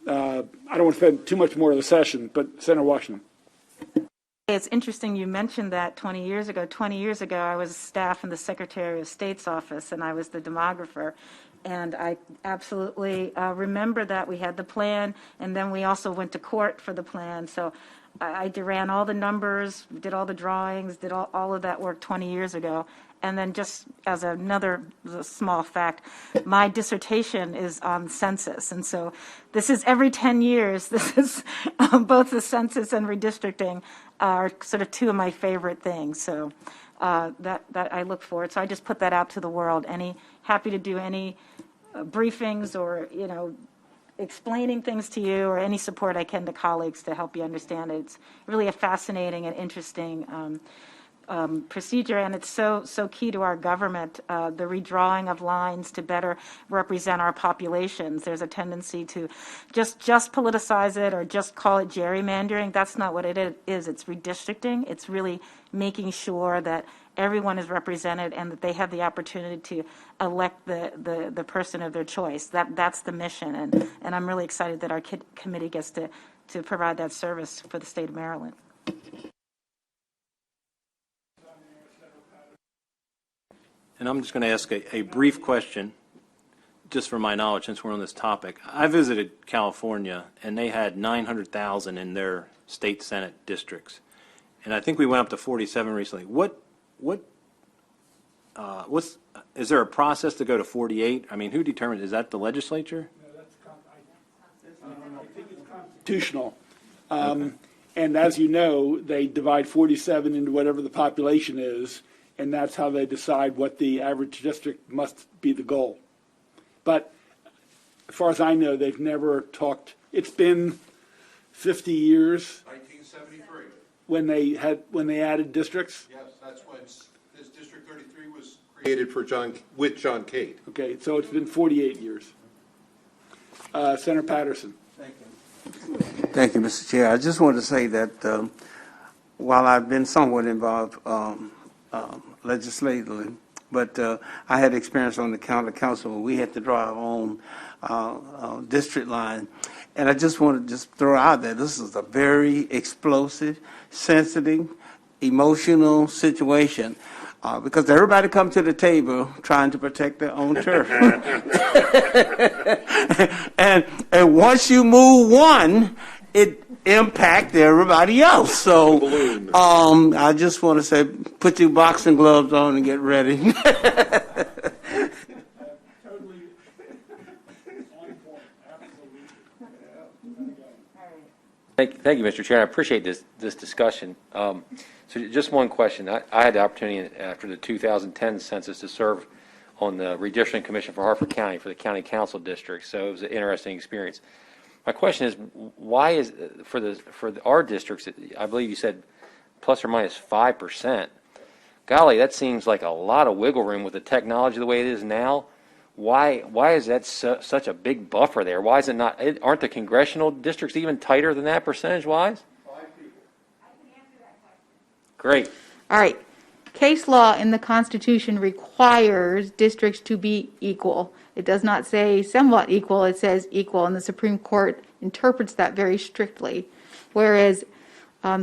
[SPEAKER 2] I don't want to spend too much more of the session, but Senator Washington.
[SPEAKER 10] It's interesting you mentioned that 20 years ago. 20 years ago, I was staff in the Secretary of State's office, and I was the demographer. And I absolutely remember that we had the plan, and then we also went to court for the plan. So I ran all the numbers, did all the drawings, did all of that work 20 years ago. And then just as another small fact, my dissertation is on census. And so this is every 10 years. This is both the census and redistricting are sort of 2 of my favorite things. So that I look forward. So I just put that out to the world. Happy to do any briefings or, explaining things to you, or any support I can to colleagues to help you understand it. It's really a fascinating and interesting procedure, and it's so key to our government, the redrawing of lines to better represent our populations. There's a tendency to just politicize it or just call it gerrymandering. That's not what it is. It's redistricting. It's really making sure that everyone is represented and that they have the opportunity to elect the person of their choice. That's the mission, and I'm really excited that our committee gets to provide that service for the state of Maryland.
[SPEAKER 8] And I'm just going to ask a brief question, just for my knowledge, since we're on this topic. I visited California, and they had 900,000 in their state Senate districts, and I think we went up to 47 recently. Is there a process to go to 48? I mean, who determines? Is that the legislature?
[SPEAKER 2] No, I think it's constitutional. And as you know, they divide 47 into whatever the population is, and that's how they decide what the average district must be the goal. But as far as I know, they've never talked. It's been 50 years.
[SPEAKER 9] 1973.
[SPEAKER 2] When they added districts.
[SPEAKER 9] Yes, that's when this District 33 was created with John Cade.
[SPEAKER 2] Okay, so it's been 48 years. Senator Patterson.
[SPEAKER 11] Thank you, Mr. Chair. I just wanted to say that while I've been somewhat involved legislatively, but I had experience on the county council where we had to draw our own district line. And I just want to just throw out there, this is a very explosive, sensitive, emotional situation. Because everybody comes to the table trying to protect their own turf. and once you move one, it impacts everybody else. So I just want to say, put your boxing gloves on and get ready.
[SPEAKER 12] Thank you, Mr. Chair. I appreciate this discussion. So just one question. I had the opportunity after the 2010 census to serve on the Redistricting Commission for Hartford County for the county council district. So it was an interesting experience. My question is, why is for our districts? I believe you said plus or minus 5%. Golly, that seems like a lot of wiggle room with the technology the way it is now. Why is that such a big buffer there? Why is it not? Aren't the congressional districts even tighter than that percentage-wise? Great.
[SPEAKER 3] All right. Case law in the Constitution requires districts to be equal. It does not say somewhat equal, it says equal, and the Supreme Court interprets that very strictly. Whereas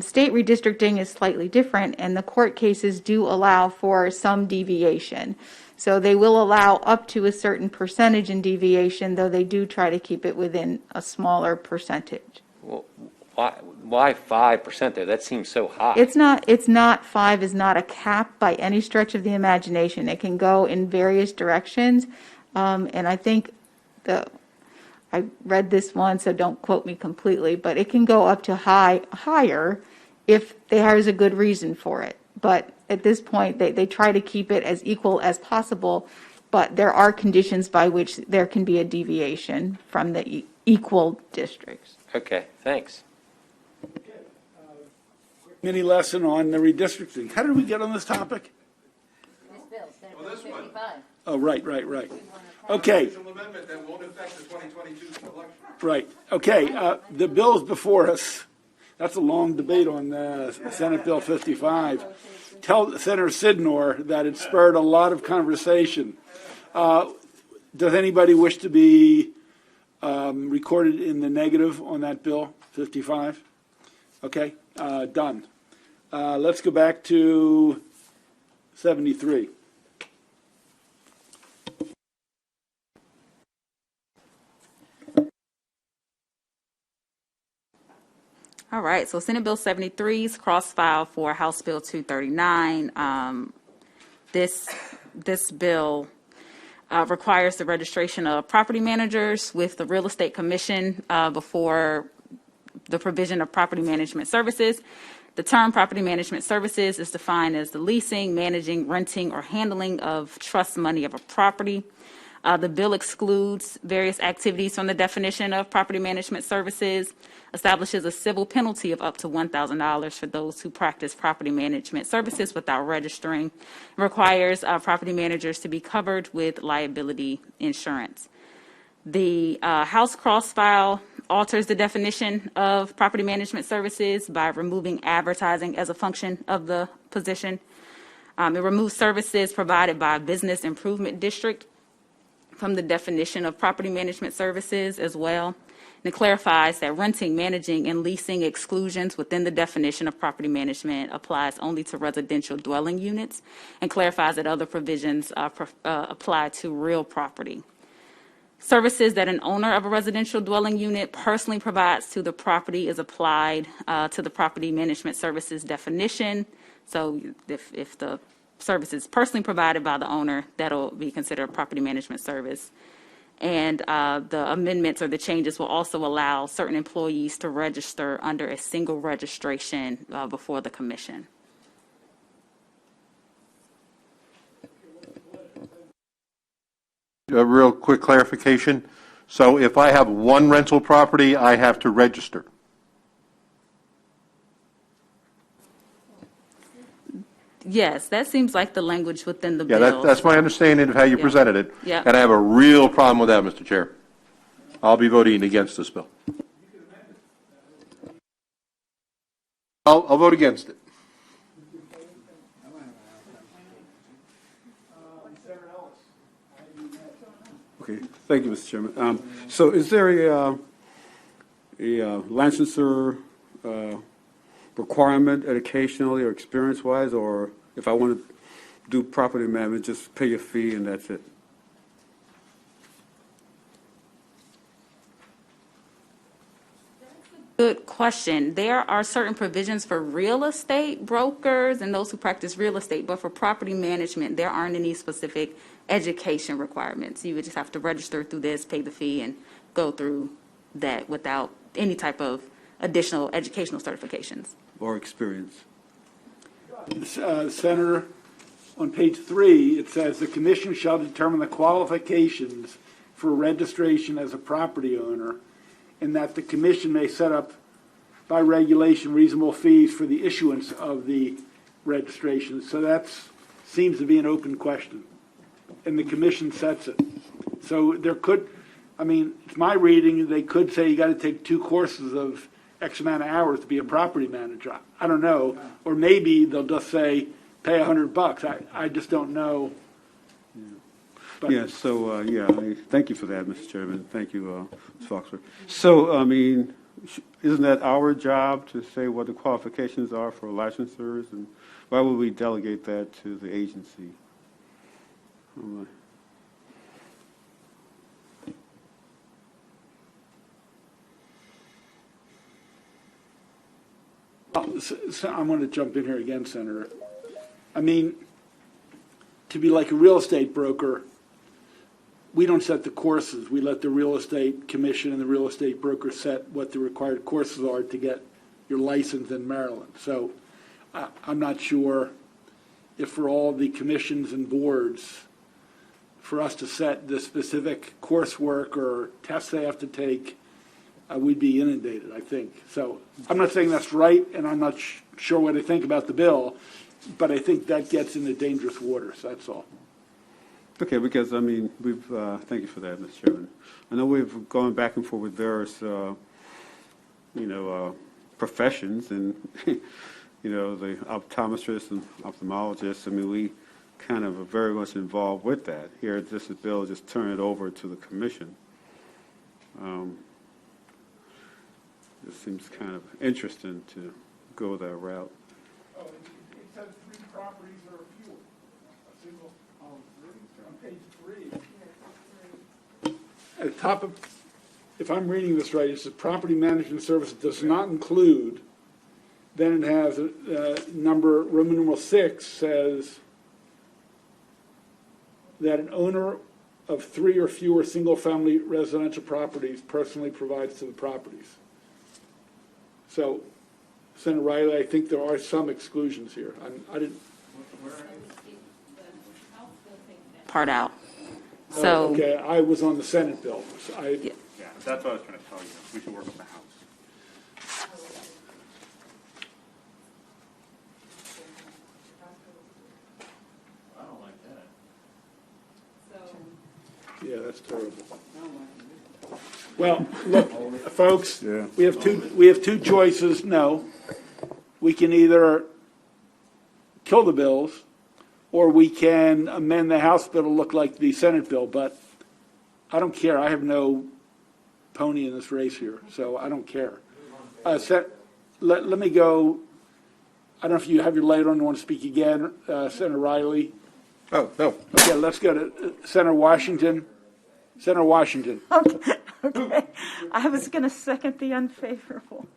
[SPEAKER 3] state redistricting is slightly different, and the court cases do allow for some deviation. So they will allow up to a certain percentage in deviation, though they do try to keep it within a smaller percentage.
[SPEAKER 12] Well, why 5% there? That seems so high.
[SPEAKER 3] It's not 5 is not a cap by any stretch of the imagination. It can go in various directions. And I think I read this one, so don't quote me completely, but it can go up to higher if there is a good reason for it. But at this point, they try to keep it as equal as possible, but there are conditions by which there can be a deviation from the equal districts.
[SPEAKER 12] Okay, thanks.
[SPEAKER 2] Mini lesson on the redistricting. How did we get on this topic?
[SPEAKER 7] This bill, 55.
[SPEAKER 2] Oh, right. Okay.
[SPEAKER 9] Amendment that won't affect the 2022 election.
[SPEAKER 2] Right. Okay. The bill's before us. That's a long debate on Senate Bill 55. Tell Senator Sidnor that it spurred a lot of conversation. Does anybody wish to be recorded in the negative on that bill 55? Okay. Done. Let's go back to 73.
[SPEAKER 4] All right, so Senate Bill 73's cross-file for House Bill 239. This bill requires the registration of property managers with the Real Estate Commission before the provision of property management services. The term property management services is defined as the leasing, managing, renting, or handling of trust money of a property. The bill excludes various activities from the definition of property management services, establishes a civil penalty of up to $1,000 for those who practice property management services without registering, requires property managers to be covered with liability insurance. The House cross-file alters the definition of property management services by removing advertising as a function of the position. It removes services provided by a business improvement district from the definition of property management services as well. And it clarifies that renting, managing, and leasing exclusions within the definition of property management applies only to residential dwelling units, and clarifies that other provisions apply to real property. Services that an owner of a residential dwelling unit personally provides to the property is applied to the property management services definition. So if the service is personally provided by the owner, that'll be considered a property management service. And the amendments or the changes will also allow certain employees to register under a single registration before the commission.
[SPEAKER 9] A real quick clarification. So if I have one rental property, I have to register.
[SPEAKER 4] Yes, that seems like the language within the
[SPEAKER 9] Yeah,
[SPEAKER 4] bill.
[SPEAKER 9] that's my understanding of how you presented it.
[SPEAKER 4] Yeah.
[SPEAKER 9] And I have a real problem with that, Mr. Chair. I'll be voting against this bill. I'll vote against it.
[SPEAKER 13] Thank you, Mr. Chairman. So is there a licensure requirement educationally or experience-wise, or if I want to do property management, just pay a fee and that's it?
[SPEAKER 4] Good question. There are certain provisions for real estate brokers and those who practice real estate, but for property management, there aren't any specific education requirements. You would just have to register through this, pay the fee, and go through that without any type of additional educational certifications.
[SPEAKER 13] Or experience?
[SPEAKER 2] Senator, on page 3, it says, "The commission shall determine the qualifications for registration as a property owner, and that the commission may set up by regulation reasonable fees for the issuance of the registration." So that seems to be an open question, and the commission sets it. So there could, I mean, it's my reading, they could say you got to take 2 courses of X amount of hours to be a property manager. I don't know. Or maybe they'll just say, pay $100. I just don't know. But
[SPEAKER 13] Yeah, so, thank you for that, Mr. Chairman. Thank you, Ms. Foxworth. So, I mean, isn't that our job to say what the qualifications are for licensors? And why would we delegate that to the agency?
[SPEAKER 2] So I'm going to jump in here again, Senator. I mean, to be like a real estate broker, we don't set the courses. We let the real estate commission and the real estate broker set what the required courses are to get your license in Maryland. So I'm not sure if for all the commissions and boards, for us to set the specific coursework or tests they have to take, we'd be inundated, I think. So I'm not saying that's right, and I'm not sure what I think about the bill, but I think that gets into dangerous waters, that's all.
[SPEAKER 13] Okay, because, I mean, thank you for that, Mr. Chairman. I know we've gone back and forth with various, professions and, the optometrists and ophthalmologists. I mean, we kind of are very much involved with that. Here, this bill just turn it over to the commission. It seems kind of interesting to go that route.
[SPEAKER 2] Oh, it says 3 properties or fewer. A single, on page 3. At the top of, if I'm reading this right, it says property management services does not include, then it has number, Roman numeral 6 says that an owner of 3 or fewer single-family residential properties personally provides to the properties. So, Senator Riley, I think there are some exclusions here. I didn't.
[SPEAKER 4] Part out. So.
[SPEAKER 2] Okay, I was on the Senate bill. So
[SPEAKER 13] Yeah, that's what I was trying to tell you. We should work on the House.
[SPEAKER 8] I don't like that.
[SPEAKER 2] Yeah, that's terrible. Well, look, folks,
[SPEAKER 13] Yeah.
[SPEAKER 2] we have two choices. No, we can either kill the bills, or we can amend the House bill to look like the Senate bill. But I don't care. I have no pony in this race here, so I don't care. Let me go. I don't know if you have your light on and want to speak again, Senator Riley.
[SPEAKER 9] Oh, no.
[SPEAKER 2] Okay, let's go to Senator Washington. Senator Washington.
[SPEAKER 10] Okay, I was going to second the unfavorable.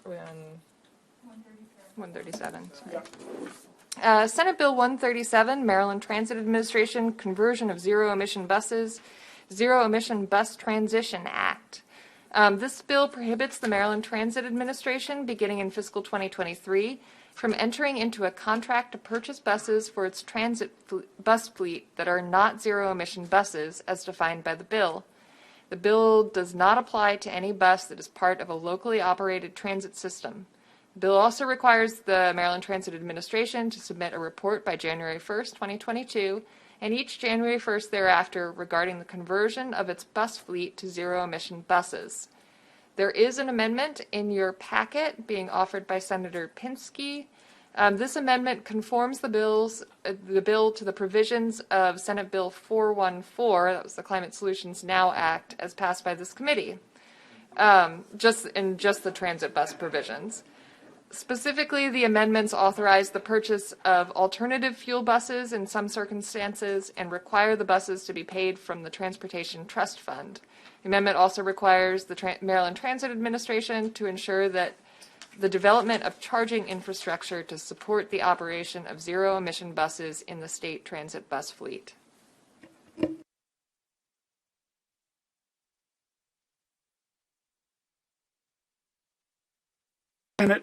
[SPEAKER 1] Are we on 137? Sorry. Senate Bill 137, Maryland Transit Administration Conversion of Zero Emission Buses, Zero Emission Bus Transition Act. This bill prohibits the Maryland Transit Administration, beginning in fiscal 2023, from entering into a contract to purchase buses for its bus fleet that are not zero-emission buses as defined by the bill. The bill does not apply to any bus that is part of a locally operated transit system. The bill also requires the Maryland Transit Administration to submit a report by January 1st, 2022, and each January 1st thereafter regarding the conversion of its bus fleet to zero-emission buses. There is an amendment in your packet being offered by Senator Pinsky. This amendment conforms the bill to the provisions of Senate Bill 414, that was the Climate Solutions Now Act, as passed by this committee, just the transit bus provisions. Specifically, the amendments authorize the purchase of alternative fuel buses in some circumstances and require the buses to be paid from the Transportation Trust Fund. The amendment also requires the Maryland Transit Administration to ensure that the development of charging infrastructure to support the operation of zero-emission buses in the state transit bus fleet.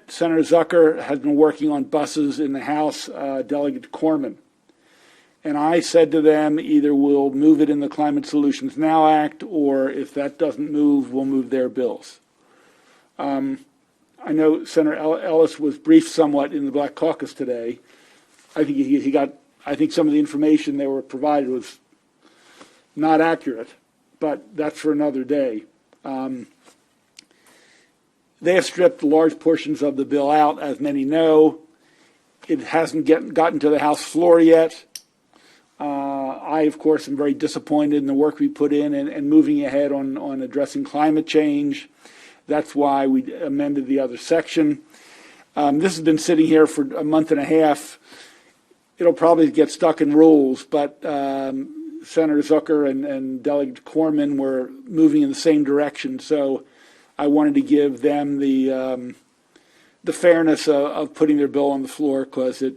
[SPEAKER 2] Senator Zucker has been working on buses in the House, Delegate Corman. And I said to them, either we'll move it in the Climate Solutions Now Act, or if that doesn't move, we'll move their bills. I know Senator Ellis was briefed somewhat in the Black Caucus today. I think some of the information they were provided was not accurate, but that's for another day. They have stripped large portions of the bill out, as many know. It hasn't gotten to the House floor yet. I, of course, am very disappointed in the work we put in and moving ahead on addressing climate change. That's why we amended the other section. This has been sitting here for a month and a half. It'll probably get stuck in rules, but Senator Zucker and Delegate Corman were moving in the same direction, so I wanted to give them the fairness of putting their bill on the floor, because it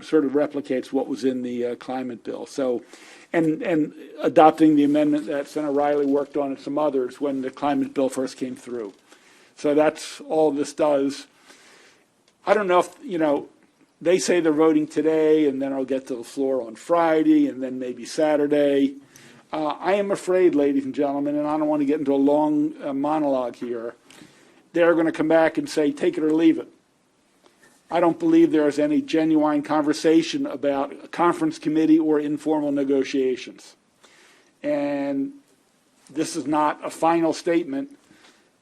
[SPEAKER 2] sort of replicates what was in the climate bill. So, and adopting the amendment that Senator Riley worked on and some others when the climate bill first came through. So that's all this does. I don't know if, they say they're voting today, and then I'll get to the floor on Friday, and then maybe Saturday. I am afraid, ladies and gentlemen, and I don't want to get into a long monologue here, they're going to come back and say, take it or leave it. I don't believe there is any genuine conversation about a conference committee or informal negotiations. And this is not a final statement,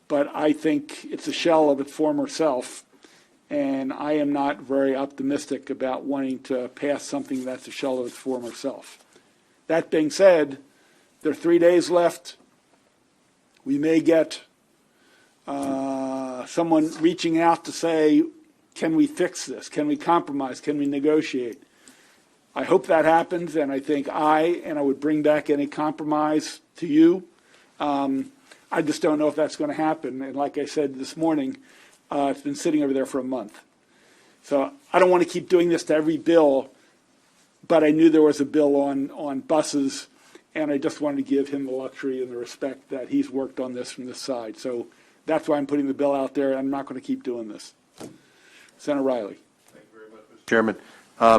[SPEAKER 2] but I think it's a shell of its former self. And I am not very optimistic about wanting to pass something that's a shell of its former self. That being said, there are 3 days left. We may get someone reaching out to say, can we fix this? Can we compromise? Can we negotiate? I hope that happens, and I think I would bring back any compromise to you. I just don't know if that's going to happen. And like I said this morning, it's been sitting over there for a month. So I don't want to keep doing this to every bill, but I knew there was a bill on buses, and I just wanted to give him the luxury and the respect that he's worked on this from this side. So that's why I'm putting the bill out there. I'm not going to keep doing this. Senator Riley.
[SPEAKER 9] Thank you very much, Mr. Chairman.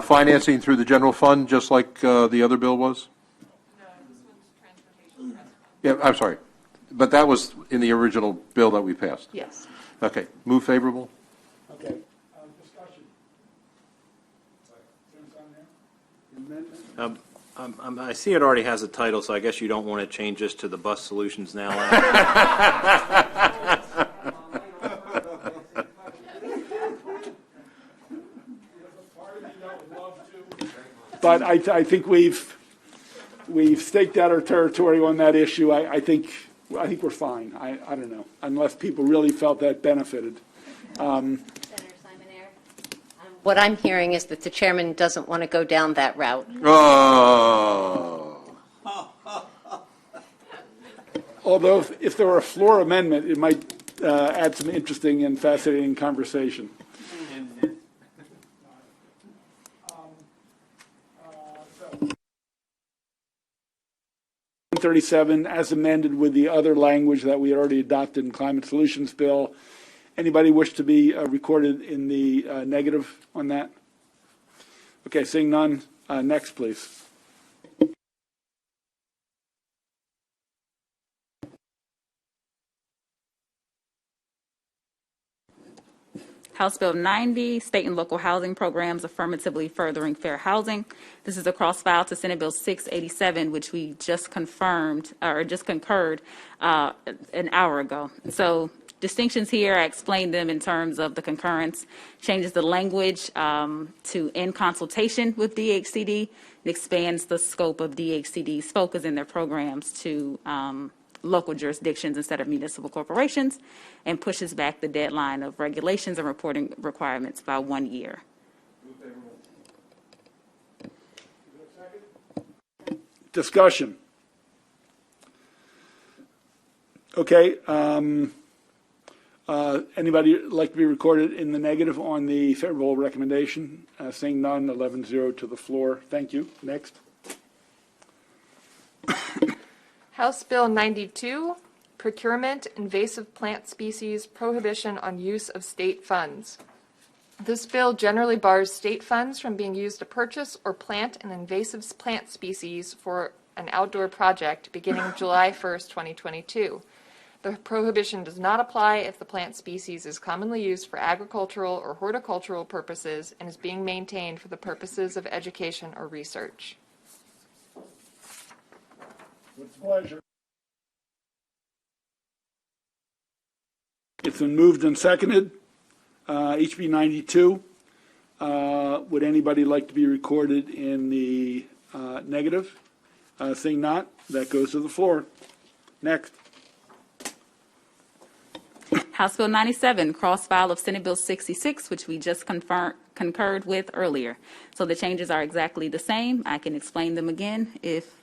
[SPEAKER 9] Financing through the general fund, just like the other bill was?
[SPEAKER 1] No, this one's transportation.
[SPEAKER 9] Yeah, I'm sorry. But that was in the original bill that we passed?
[SPEAKER 1] Yes.
[SPEAKER 9] Okay. Move favorable.
[SPEAKER 2] Okay. Discussion.
[SPEAKER 8] I see it already has a title, so I guess you don't want to change this to the Bus Solutions Now Act.
[SPEAKER 2] But I think we've staked out our territory on that issue. I think we're fine. I don't know, unless people really felt that benefited.
[SPEAKER 7] Senator Simon-Air, what I'm hearing is that the chairman doesn't want to go down that route.
[SPEAKER 9] Oh.
[SPEAKER 2] Although if there were a floor amendment, it might add some interesting and fascinating conversation. 137 as amended with the other language that we had already adopted in Climate Solutions Bill. Anybody wish to be recorded in the negative on that? Okay, seeing none, next, please.
[SPEAKER 4] House Bill 90, State and Local Housing Programs Affirmatively Furthering Fair Housing. This is a cross-file to Senate Bill 687, which we just confirmed, or just concurred an hour ago. So distinctions here, I explained them in terms of the concurrence, changes the language to in consultation with DHCD. It expands the scope of DHCD's focus in their programs to local jurisdictions instead of municipal corporations, and pushes back the deadline of regulations and reporting requirements by 1 year.
[SPEAKER 2] Discussion. Okay. Anybody like to be recorded in the negative on the favorable recommendation? Seeing none, 11-0 to the floor. Thank you. Next.
[SPEAKER 1] House Bill 92, Procurement Invasive Plant Species Prohibition on Use of State Funds. This bill generally bars state funds from being used to purchase or plant an invasive plant species for an outdoor project beginning July 1st, 2022. The prohibition does not apply if the plant species is commonly used for agricultural or horticultural purposes and is being maintained for the purposes of education or research.
[SPEAKER 2] With pleasure. It's been moved and seconded. HB 92. Would anybody like to be recorded in the negative? Seeing not, that goes to the floor. Next.
[SPEAKER 4] House Bill 97, cross-file of Senate Bill 66, which we just concurred with earlier. So the changes are exactly the same. I can explain them again if...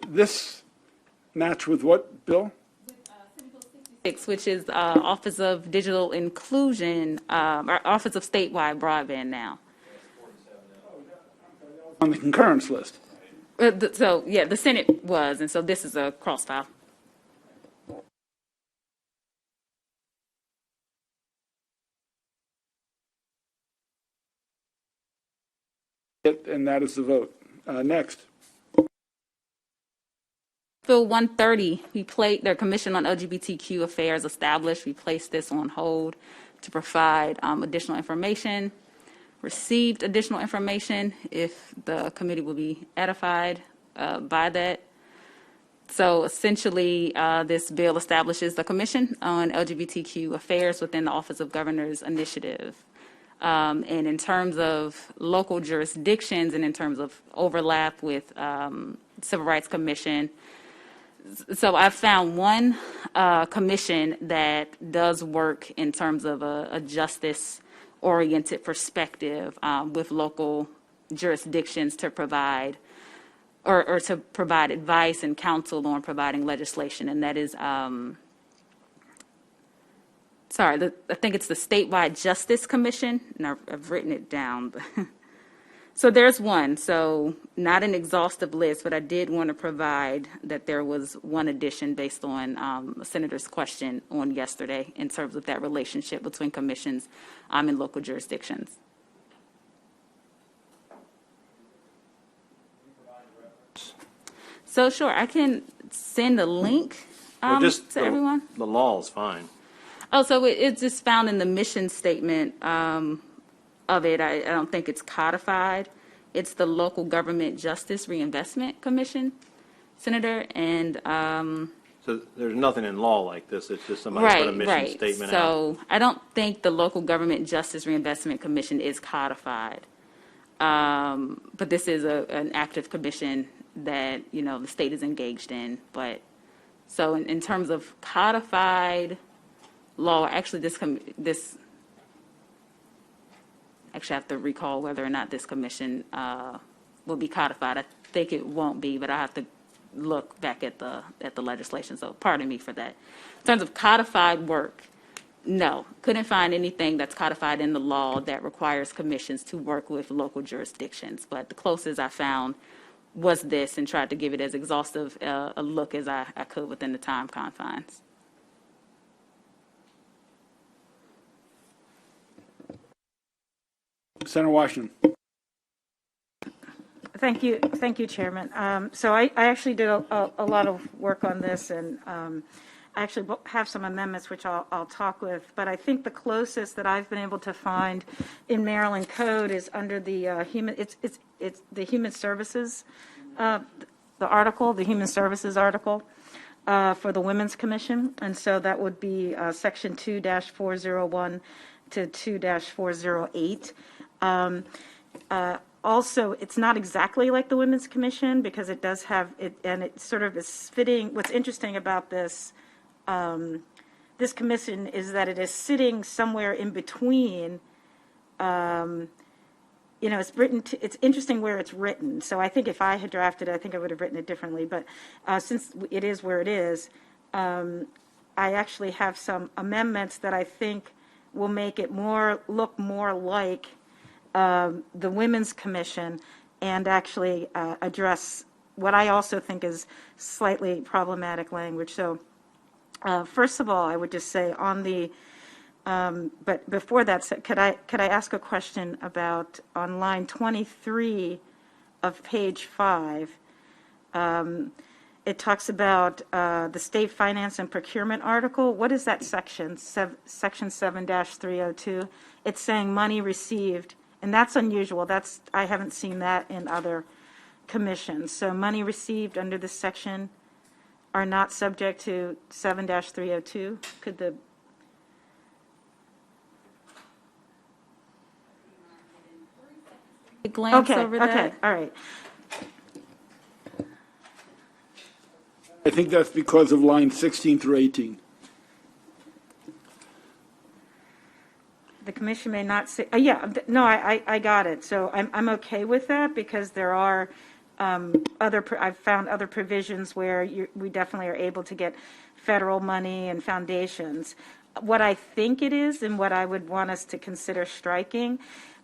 [SPEAKER 2] This match with what, Bill?
[SPEAKER 4] Which is Office of Digital Inclusion, or Office of Statewide Broadband now.
[SPEAKER 2] On the concurrence list.
[SPEAKER 4] So, yeah, the Senate was, and so this is a cross-file.
[SPEAKER 2] And that is the vote. Next.
[SPEAKER 4] Bill 130, their Commission on LGBTQ Affairs established. We placed this on hold to provide additional information. Received additional information if the committee will be edified by that. So essentially, this bill establishes the Commission on LGBTQ Affairs within the Office of Governor's Initiative. And in terms of local jurisdictions and in terms of overlap with Civil Rights Commission, so I found one commission that does work in terms of a justice-oriented perspective with local jurisdictions to provide or to provide advice and counsel on providing legislation, and that is, I think it's the Statewide Justice Commission, and I've written it down. So there's one, so not an exhaustive list, but I did want to provide that there was one addition based on a senator's question on yesterday in terms of that relationship between commissions and local jurisdictions. So sure, I can send a link to everyone.
[SPEAKER 8] The law is fine.
[SPEAKER 4] Oh, so it's just found in the mission statement of it. I don't think it's codified. It's the Local Government Justice Reinvestment Commission, Senator, and
[SPEAKER 8] so there's nothing in law like this. It's just somebody put a mission statement out.
[SPEAKER 4] So I don't think the Local Government Justice Reinvestment Commission is codified, but this is an active commission that the state is engaged in. But so in terms of codified law, actually Actually, I have to recall whether or not this commission will be codified. I think it won't be, but I have to look back at the legislation. So pardon me for that. In terms of codified work, No, couldn't find anything that's codified in the law that requires commissions to work with local jurisdictions. But the closest I found was this, and tried to give it as exhaustive a look as I could within the time confines.
[SPEAKER 2] Senator Washington.
[SPEAKER 10] Thank you, Chairman. So I actually did a lot of work on this, and I actually have some amendments which I'll talk with. But I think the closest that I've been able to find in Maryland Code is under the it's the Human Services, the Human Services article for the Women's Commission, and so that would be Section 2-401 to 2-408. Also, it's not exactly like the Women's Commission because it does have it, and it sort of is fitting. What's interesting about this this commission is that it is sitting somewhere in between. It's written. It's interesting where it's written. So I think if I had drafted it, I think I would have written it differently. But since it is where it is, I actually have some amendments that I think will make it look more like the Women's Commission, and actually address what I also think is slightly problematic language. So first of all, I would just say on the, but before that, could I ask a question about on line 23 of page 5, it talks about the state finance and procurement article. What is that section? Section 7-302. It's saying money received. And that's unusual. I haven't seen that in other commissions. So money received under this section are not subject to 7-302. Could the
[SPEAKER 4] glance over that?
[SPEAKER 10] Okay, all right.
[SPEAKER 2] I think that's because of line 16 through 18.
[SPEAKER 10] The commission may not say, no, I got it. So I'm okay with that because there are I've found other provisions where we definitely are able to get federal money and foundations. What I think it is and what I would want us to consider striking,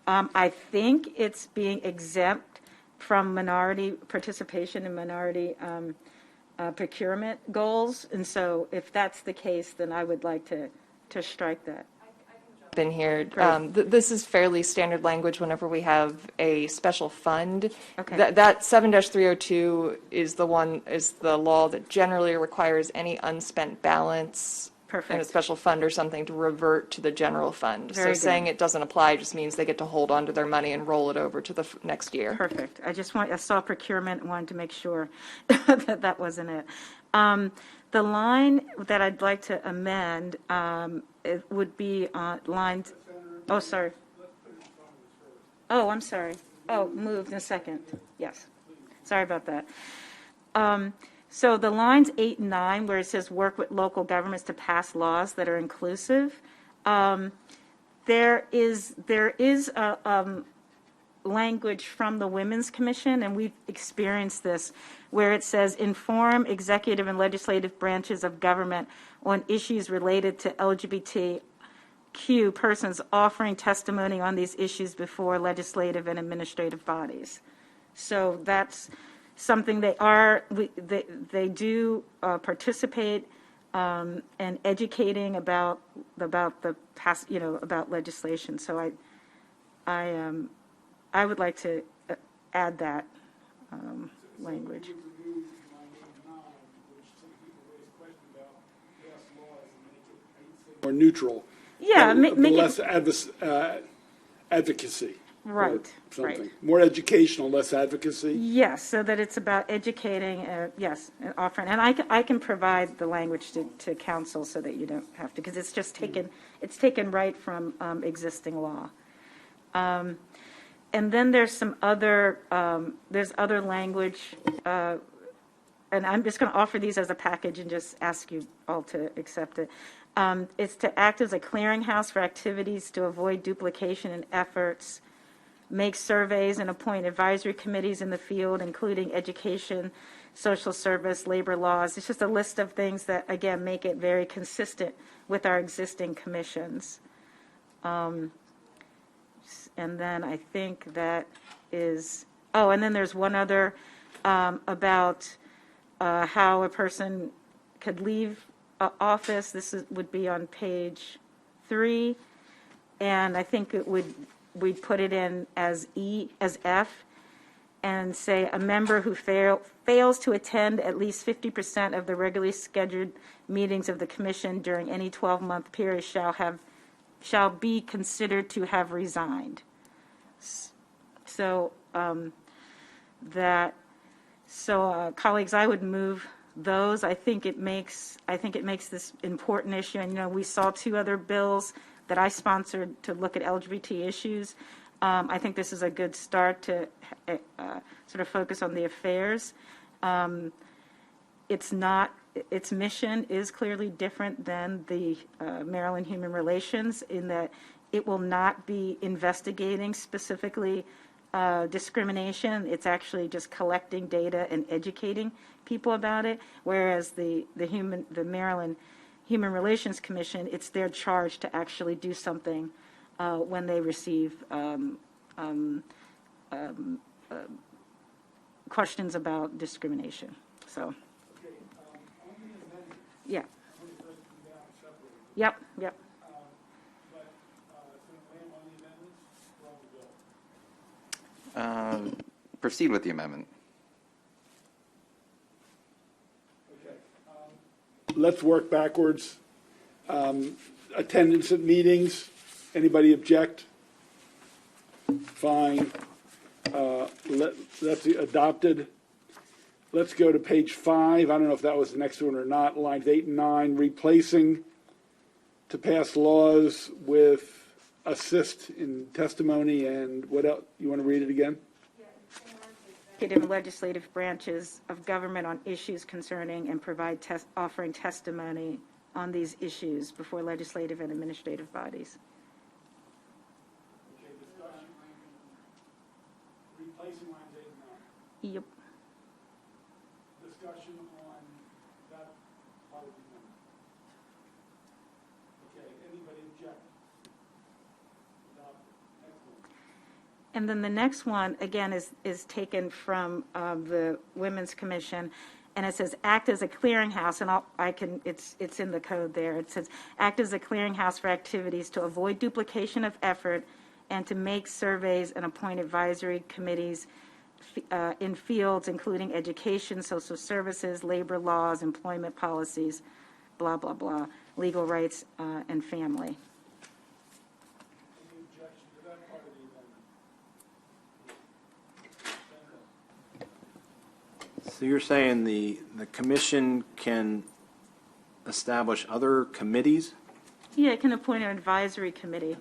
[SPEAKER 10] I think it's being exempt from minority participation and minority procurement goals. And so if that's the case, then I would like to strike that.
[SPEAKER 1] In here. This is fairly standard language whenever we have a special fund.
[SPEAKER 10] Okay.
[SPEAKER 1] That 7-302 is the law that generally requires any unspent balance in a special fund or something to revert to the general fund.
[SPEAKER 10] Very
[SPEAKER 1] so saying
[SPEAKER 10] good.
[SPEAKER 1] it doesn't apply just means they get to hold on to their money and roll it over to the next year.
[SPEAKER 10] Perfect. I saw procurement and wanted to make sure that wasn't it. The line that I'd like to amend, it would be lines, oh, sorry. Oh, I'm sorry. Oh, moved in a second. Yes. Sorry about that. So the lines 8 and 9, where it says work with local governments to pass laws that are inclusive, there is language from the Women's Commission, and we've experienced this, where it says inform executive and legislative branches of government on issues related to LGBTQ persons offering testimony on these issues before legislative and administrative bodies. So that's something they do participate in educating about the past, about legislation. So I would like to add that language.
[SPEAKER 2] Or neutral.
[SPEAKER 10] Yeah,
[SPEAKER 2] but
[SPEAKER 10] make
[SPEAKER 2] less
[SPEAKER 10] it
[SPEAKER 2] advocacy.
[SPEAKER 10] right.
[SPEAKER 2] Something.
[SPEAKER 10] Right.
[SPEAKER 2] More educational, less advocacy.
[SPEAKER 10] Yes, so that it's about educating. Yes, and offering, and I can provide the language to council so that you don't have to, because it's just taken right from existing law. And then there's some other language, and I'm just going to offer these as a package and just ask you all to accept it. It's to act as a clearinghouse for activities to avoid duplication in efforts, make surveys and appoint advisory committees in the field, including education, social service, labor laws. It's just a list of things that, again, make it very consistent with our existing commissions. And then I think that is, oh, and then there's one other about how a person could leave office. Would be on page 3. And I think we'd put it in as F, and say a member who fails to attend at least 50% of the regularly scheduled meetings of the commission during any 12-month period shall be considered to have resigned. So colleagues, I would move those. I think it makes this important issue. And we saw 2 other bills that I sponsored to look at LGBT issues. I think this is a good start to sort of focus on the affairs. Its mission is clearly different than the Maryland Human Relations, in that it will not be investigating specifically discrimination. It's actually just collecting data and educating people about it, whereas the Maryland Human Relations Commission, it's their charge to actually do something when they receive questions about discrimination. So, yeah. Yep.
[SPEAKER 5] Proceed with the amendment.
[SPEAKER 2] Let's work backwards. Attendance at meetings. Anybody object? Fine. That's adopted. Let's go to page 5. I don't know if that was the next one or not. Lines 8 and 9. Replacing to pass laws with assist in testimony and what else? You want to read it again?
[SPEAKER 10] Executive and legislative branches of government on issues concerning and provide offering testimony on these issues before legislative and administrative bodies.
[SPEAKER 2] Okay, discussion. Replacing lines 8 and 9.
[SPEAKER 10] Yep.
[SPEAKER 2] Discussion on that part of the amendment. Okay, anybody object? Adopted. Excellent.
[SPEAKER 10] And then the next one, again, is taken from the Women's Commission, and it says act as a clearinghouse, and it's in the code there. It says act as a clearinghouse for activities to avoid duplication of effort and to make surveys and appoint advisory committees in fields including education, social services, labor laws, employment policies, blah, blah, blah, legal rights, and family.
[SPEAKER 2] Any objection to that part of the amendment?
[SPEAKER 8] So you're saying the commission can establish other committees?
[SPEAKER 10] Yeah, it can appoint an advisory committee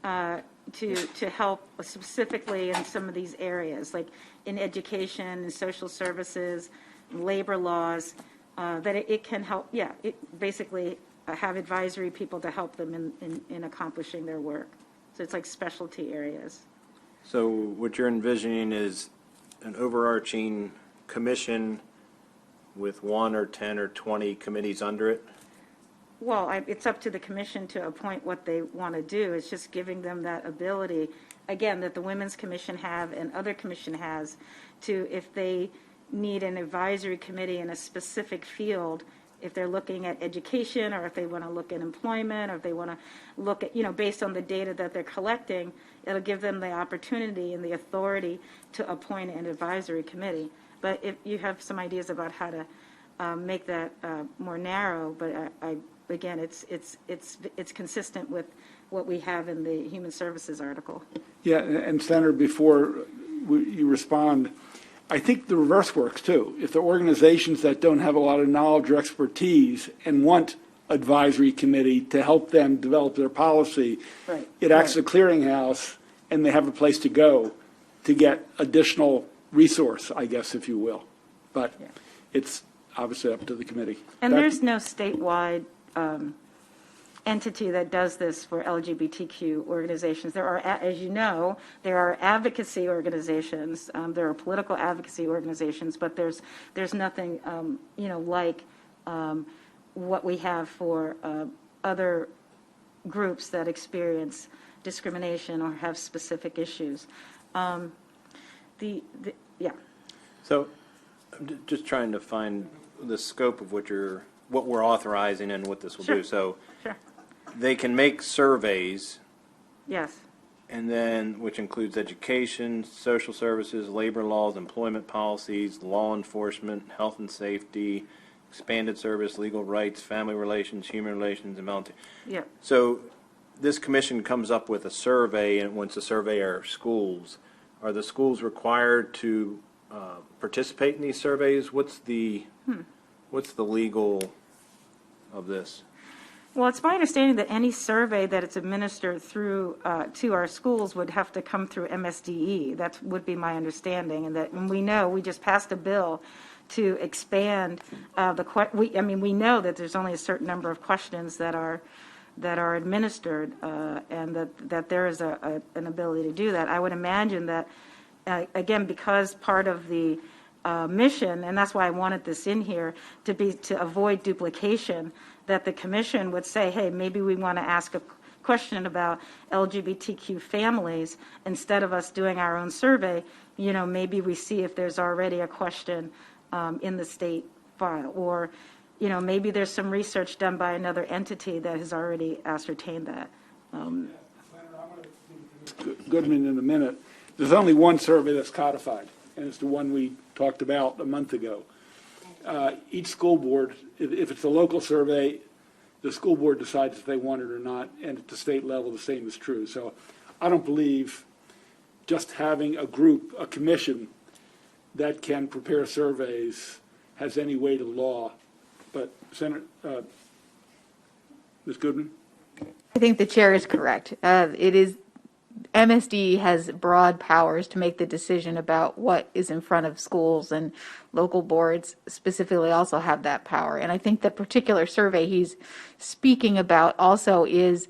[SPEAKER 10] to help specifically in some of these areas, like in education and social services, labor laws, that it can help, it basically have advisory people to help them in accomplishing their work. So it's like specialty areas.
[SPEAKER 8] So what you're envisioning is an overarching commission with 1 or 10 or 20 committees under it?
[SPEAKER 10] Well, it's up to the commission to appoint what they want to do. It's just giving them that ability, again, that the Women's Commission have and other commission has, to, if they need an advisory committee in a specific field, if they're looking at education, or if they want to look at employment, or if they want to look at, based on the data that they're collecting, it'll give them the opportunity and the authority to appoint an advisory committee. But if you have some ideas about how to make that more narrow, but again, it's consistent with what we have in the Human Services article.
[SPEAKER 2] Yeah, and Senator, before you respond, I think the reverse works too. If the organizations that don't have a lot of knowledge or expertise and want advisory committee to help them develop their policy,
[SPEAKER 10] Right.
[SPEAKER 2] it acts as a clearinghouse, and they have a place to go to get additional resource, I guess, if you will. But it's obviously up to the committee.
[SPEAKER 10] And there's no statewide entity that does this for LGBTQ organizations. There are, as you know, there are advocacy organizations, there are political advocacy organizations, but there's nothing, like what we have for other groups that experience discrimination or have specific issues. Yeah.
[SPEAKER 8] So, I'm just trying to find the scope of what we're authorizing and what this will do. So,
[SPEAKER 10] Sure.
[SPEAKER 8] they can make surveys,
[SPEAKER 10] Yes.
[SPEAKER 8] and then, which includes education, social services, labor laws, employment policies, law enforcement, health and safety, expanded service, legal rights, family relations, human relations, and military.
[SPEAKER 10] Yeah.
[SPEAKER 8] So this commission comes up with a survey, and once the survey are schools, are the schools required to participate in these surveys? What's the legal of this?
[SPEAKER 10] Well, it's my understanding that any survey that it's administered through to our schools would have to come through MSDE. That would be my understanding, and that and we know we just passed a bill to expand we know that there's only a certain number of questions that are administered, and that there is an ability to do that. I would imagine that again, because part of the mission, and that's why I wanted this in here, to avoid duplication, that the commission would say, hey, maybe we want to ask a question about LGBTQ families instead of us doing our own survey. Maybe we see if there's already a question in the state file, or maybe there's some research done by another entity that has already ascertained that.
[SPEAKER 2] Goodman in a minute. There's only one survey that's codified, and it's the one we talked about a month ago. Each school board, if it's a local survey, the school board decides if they want it or not, and at the state level, the same is true. So I don't believe just having a group, a commission that can prepare surveys has any weight of law. But Senator, Ms. Goodman?
[SPEAKER 3] I think the chair is correct. It is MSD has broad powers to make the decision about what is in front of schools, and local boards specifically also have that power. And I think the particular survey he's speaking about also is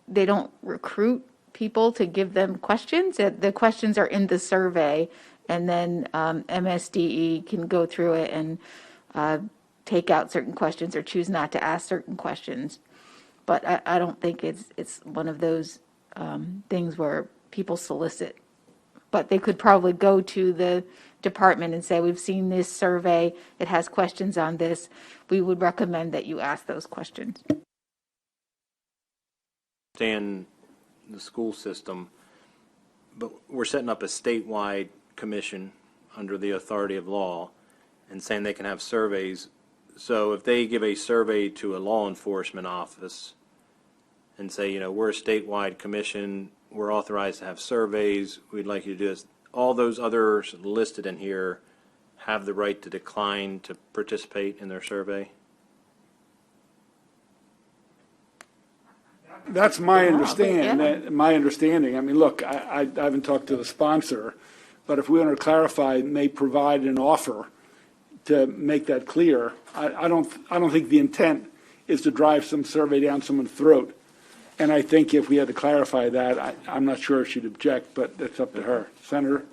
[SPEAKER 3] they don't recruit people to give them questions. The questions are in the survey, and then MSDE can go through it and take out certain questions or choose not to ask certain questions. But I don't think it's one of those things where people solicit. But they could probably go to the department and say, we've seen this survey, it has questions on this. We would recommend that you ask those questions.
[SPEAKER 8] Understand the school system, but we're setting up a statewide commission under the authority of law and saying they can have surveys. So if they give a survey to a law enforcement office and say, we're a statewide commission, we're authorized to have surveys, we'd like you to do this, all those others listed in here have the right to decline to participate in their survey?
[SPEAKER 2] That's my understanding. My understanding. I mean, look, I haven't talked to the sponsor, but if we want to clarify, may provide an offer to make that clear. I don't think the intent is to drive some survey down someone's throat. And I think if we had to clarify that, I'm not sure if she'd object, but it's up to her. Senator?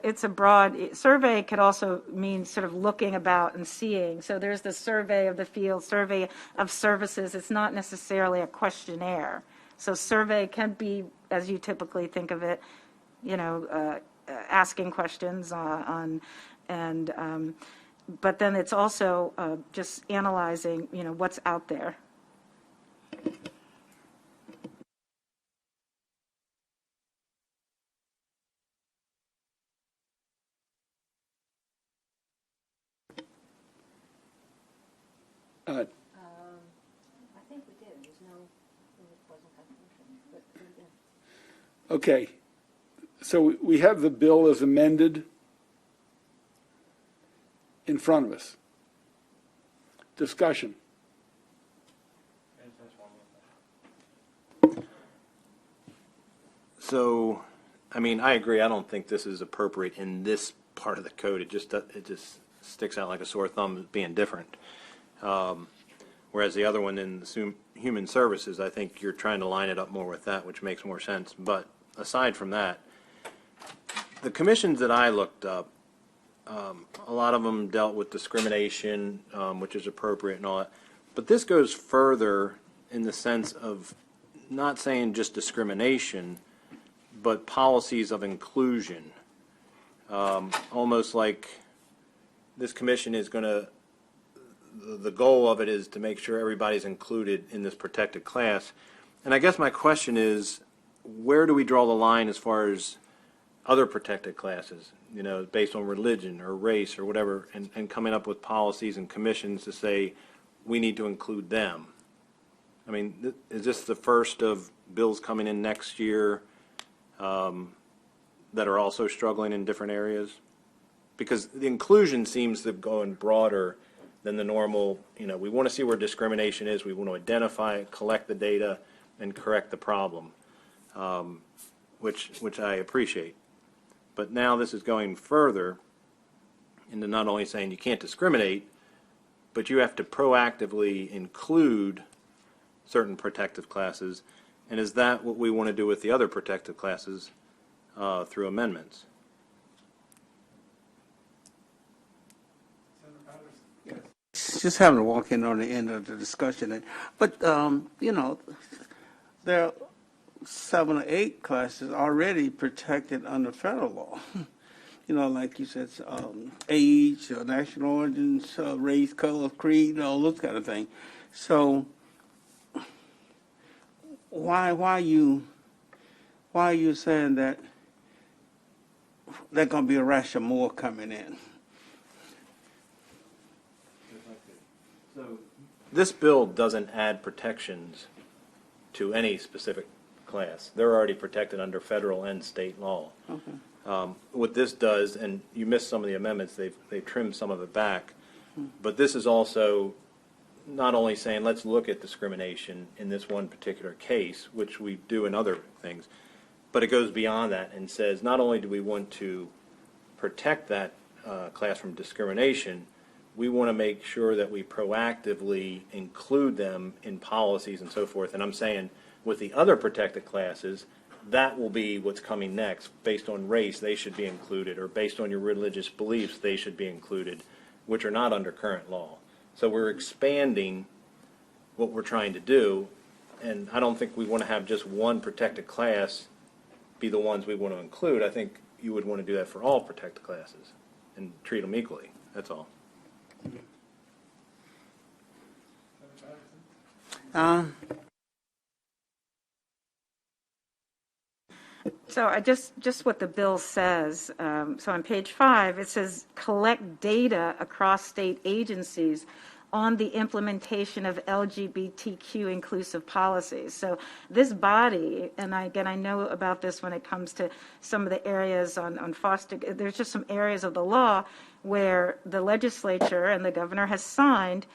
[SPEAKER 10] It's a broad survey. Could also mean sort of looking about and seeing. So there's the survey of the field, survey of services. It's not necessarily a questionnaire. So survey can be, as you typically think of it, asking questions on, and but then it's also just analyzing, what's out there.
[SPEAKER 7] I think we did. There's no, it wasn't confirmation, but we did.
[SPEAKER 2] Okay. So we have the bill as amended in front of us. Discussion.
[SPEAKER 8] So, I mean, I agree. I don't think this is appropriate in this part of the code. It just sticks out like a sore thumb as being different. We're whereas the other one in the human services, I think you're trying to line it up more with that, which makes more sense. But aside from that, the commissions that I looked up, a lot of them dealt with discrimination, which is appropriate and all that. But this goes further in the sense of not saying just discrimination, but policies of inclusion. Almost like this commission is going to, the goal of it is to make sure everybody's included in this protected class. And I guess my question is, where do we draw the line as far as other protected classes, you know, based on religion or race or whatever, and coming up with policies and commissions to say we need to include them? I mean, is this the first of bills coming in next year that are also struggling in different areas? Because the inclusion seems to go in broader than the normal, you know, we want to see where discrimination is, we want to identify it, collect the data, and correct the problem, which I appreciate. But now this is going further into not only saying you can't discriminate, but you have to proactively include certain protected classes. And is that what we want to do with the other protected classes through amendments?
[SPEAKER 11] Just having to walk in on the end of the discussion. But, you know, there are 7 or 8 classes already protected under federal law. You know, like you said, age, national origins, race, color, creed, all those kind of things. So why are you saying that there's going to be a rash of more coming in?
[SPEAKER 8] So this bill doesn't add protections to any specific class. They're already protected under federal and state law.
[SPEAKER 11] Okay.
[SPEAKER 8] What this does, and you missed some of the amendments, they've trimmed some of it back, but this is also not only saying let's look at discrimination in this one particular case, which we do in other things, but it goes beyond that and says not only do we want to protect that class from discrimination, we want to make sure that we proactively include them in policies and so forth. And I'm saying with the other protected classes, that will be what's coming next. Based on race, they should be included, or based on your religious beliefs, they should be included, which are not under current law. So we're expanding what we're trying to do, and I don't think we want to have just one protected class be the ones we want to include. I think you would want to do that for all protected classes and treat them equally. That's all.
[SPEAKER 10] So I just what the bill says. So on page 5, it says collect data across state agencies on the implementation of LGBTQ inclusive policies. So this body, and I know about this when it comes to some of the areas on foster, there's just some areas of the law where the legislature and the governor has signed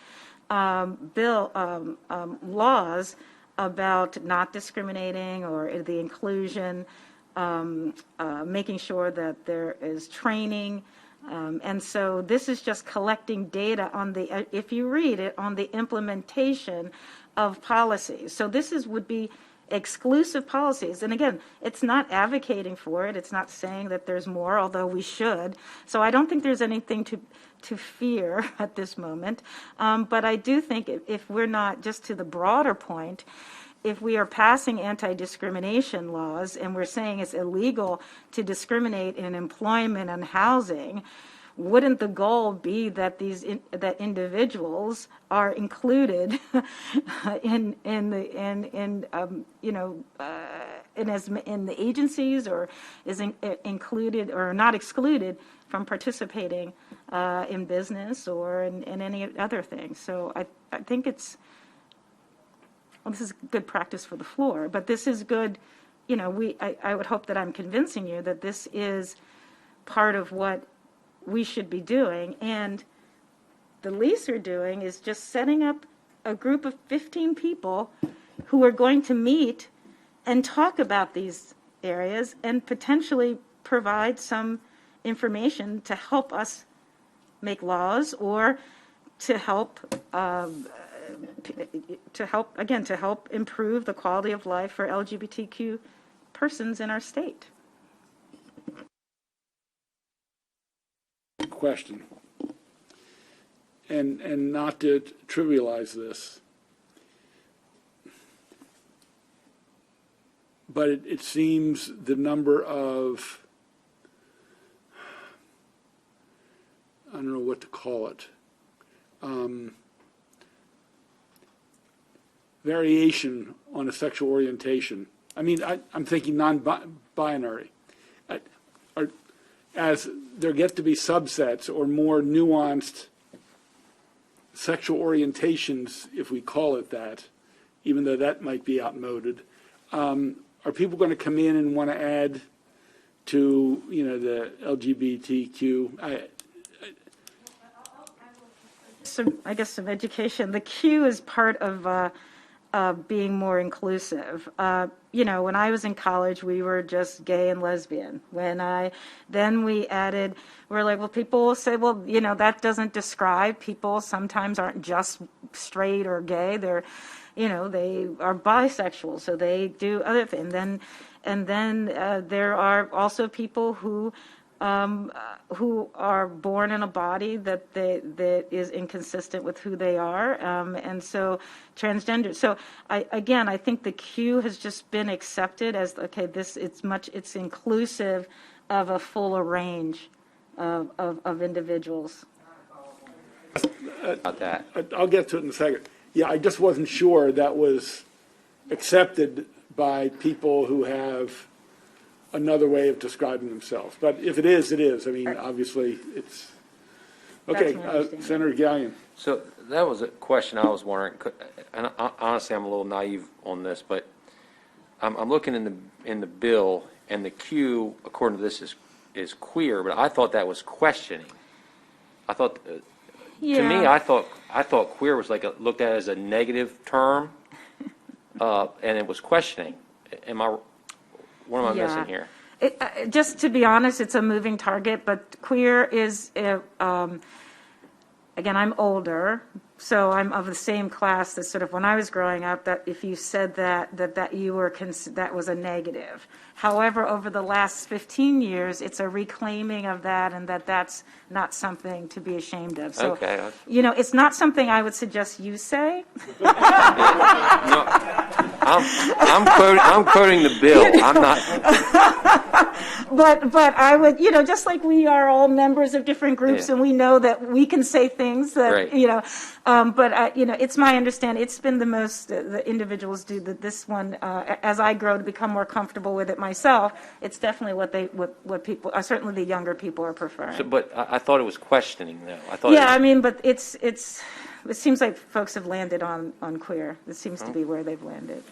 [SPEAKER 10] laws about not discriminating or the inclusion, making sure that there is training. And so this is just collecting data on the, if you read it, on the implementation of policies. So this would be exclusive policies. And again, it's not advocating for it. It's not saying that there's more, although we should. So I don't think there's anything to fear at this moment. But I do think if we're not, just to the broader point, if we are passing anti-discrimination laws and we're saying it's illegal to discriminate in employment and housing, wouldn't the goal be that that individuals are included in the agencies, or is included or not excluded from participating in business or in any other thing? So I think it's. Well, this is good practice for the floor, but this is good, I would hope that I'm convincing you that this is part of what we should be doing. And the least we're doing is just setting up a group of 15 people who are going to meet and talk about these areas and potentially provide some information to help us make laws or to help to help improve the quality of life for LGBTQ persons in our state.
[SPEAKER 2] Question. And not to trivialize this, but it seems the number of, I don't know what to call it, variation on a sexual orientation. I mean, I'm thinking non-binary. As there get to be subsets or more nuanced sexual orientations, if we call it that, even though that might be outmoded, are people going to come in and want to add to, the LGBTQ?
[SPEAKER 10] Some education. The Q is part of being more inclusive. When I was in college, we were just gay and lesbian. Then we added, we're like, well, people will say, well, that doesn't describe people. Sometimes aren't just straight or gay. They're, they are bisexual, so they do other things. And then there are also people who are born in a body that is inconsistent with who they are, and so transgender. So I think the Q has just been accepted as okay. It's inclusive of a fuller range of individuals.
[SPEAKER 12] About that.
[SPEAKER 2] I'll get to it in a second. Yeah, I just wasn't sure that was accepted by people who have another way of describing themselves. But if it is, it is. I mean, obviously, it's... Okay, Senator Gallion.
[SPEAKER 12] So that was a question I was wondering, and honestly, I'm a little naive on this, but I'm looking in the bill, and the Q, according to this, is queer, but I thought that was questioning. I thought, to me, I thought queer was looked at as a negative term, and it was questioning. What am I missing here?
[SPEAKER 10] Just to be honest, it's a moving target, but queer is, again, I'm older, so I'm of the same class that sort of when I was growing up, that if you said that you were, that was a negative. However, over the last 15 years, it's a reclaiming of that, and that's not something to be ashamed of. So,
[SPEAKER 12] okay.
[SPEAKER 10] It's not something I would suggest you say.
[SPEAKER 12] No, I'm quoting the bill. I'm not.
[SPEAKER 10] But I would, just like we are all members of different groups, and we know that we can say things that,
[SPEAKER 12] right.
[SPEAKER 10] it's my understanding. It's been the most the individuals do that. This one, as I grow to become more comfortable with it myself, it's definitely what people, certainly the younger people are preferring.
[SPEAKER 12] So, but I thought it was questioning, though. I thought.
[SPEAKER 10] But it seems like folks have landed on queer. It seems to be where they've landed.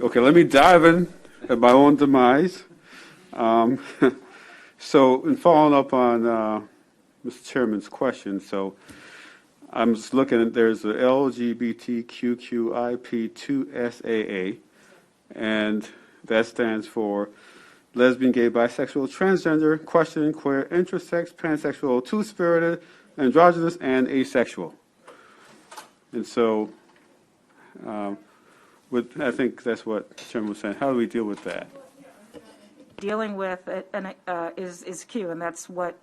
[SPEAKER 13] Okay, let me dive in at my own demise. So, in following up on Mr. Chairman's question, so I'm just looking at, there's the LGBTQIP2SAA, and that stands for lesbian, gay, bisexual, transgender, questioning, queer, intersex, pansexual, two-spirited, androgynous, and asexual. And so, I think that's what the Chairman was saying. How do we deal with that?
[SPEAKER 10] Dealing with it is Q, and that's where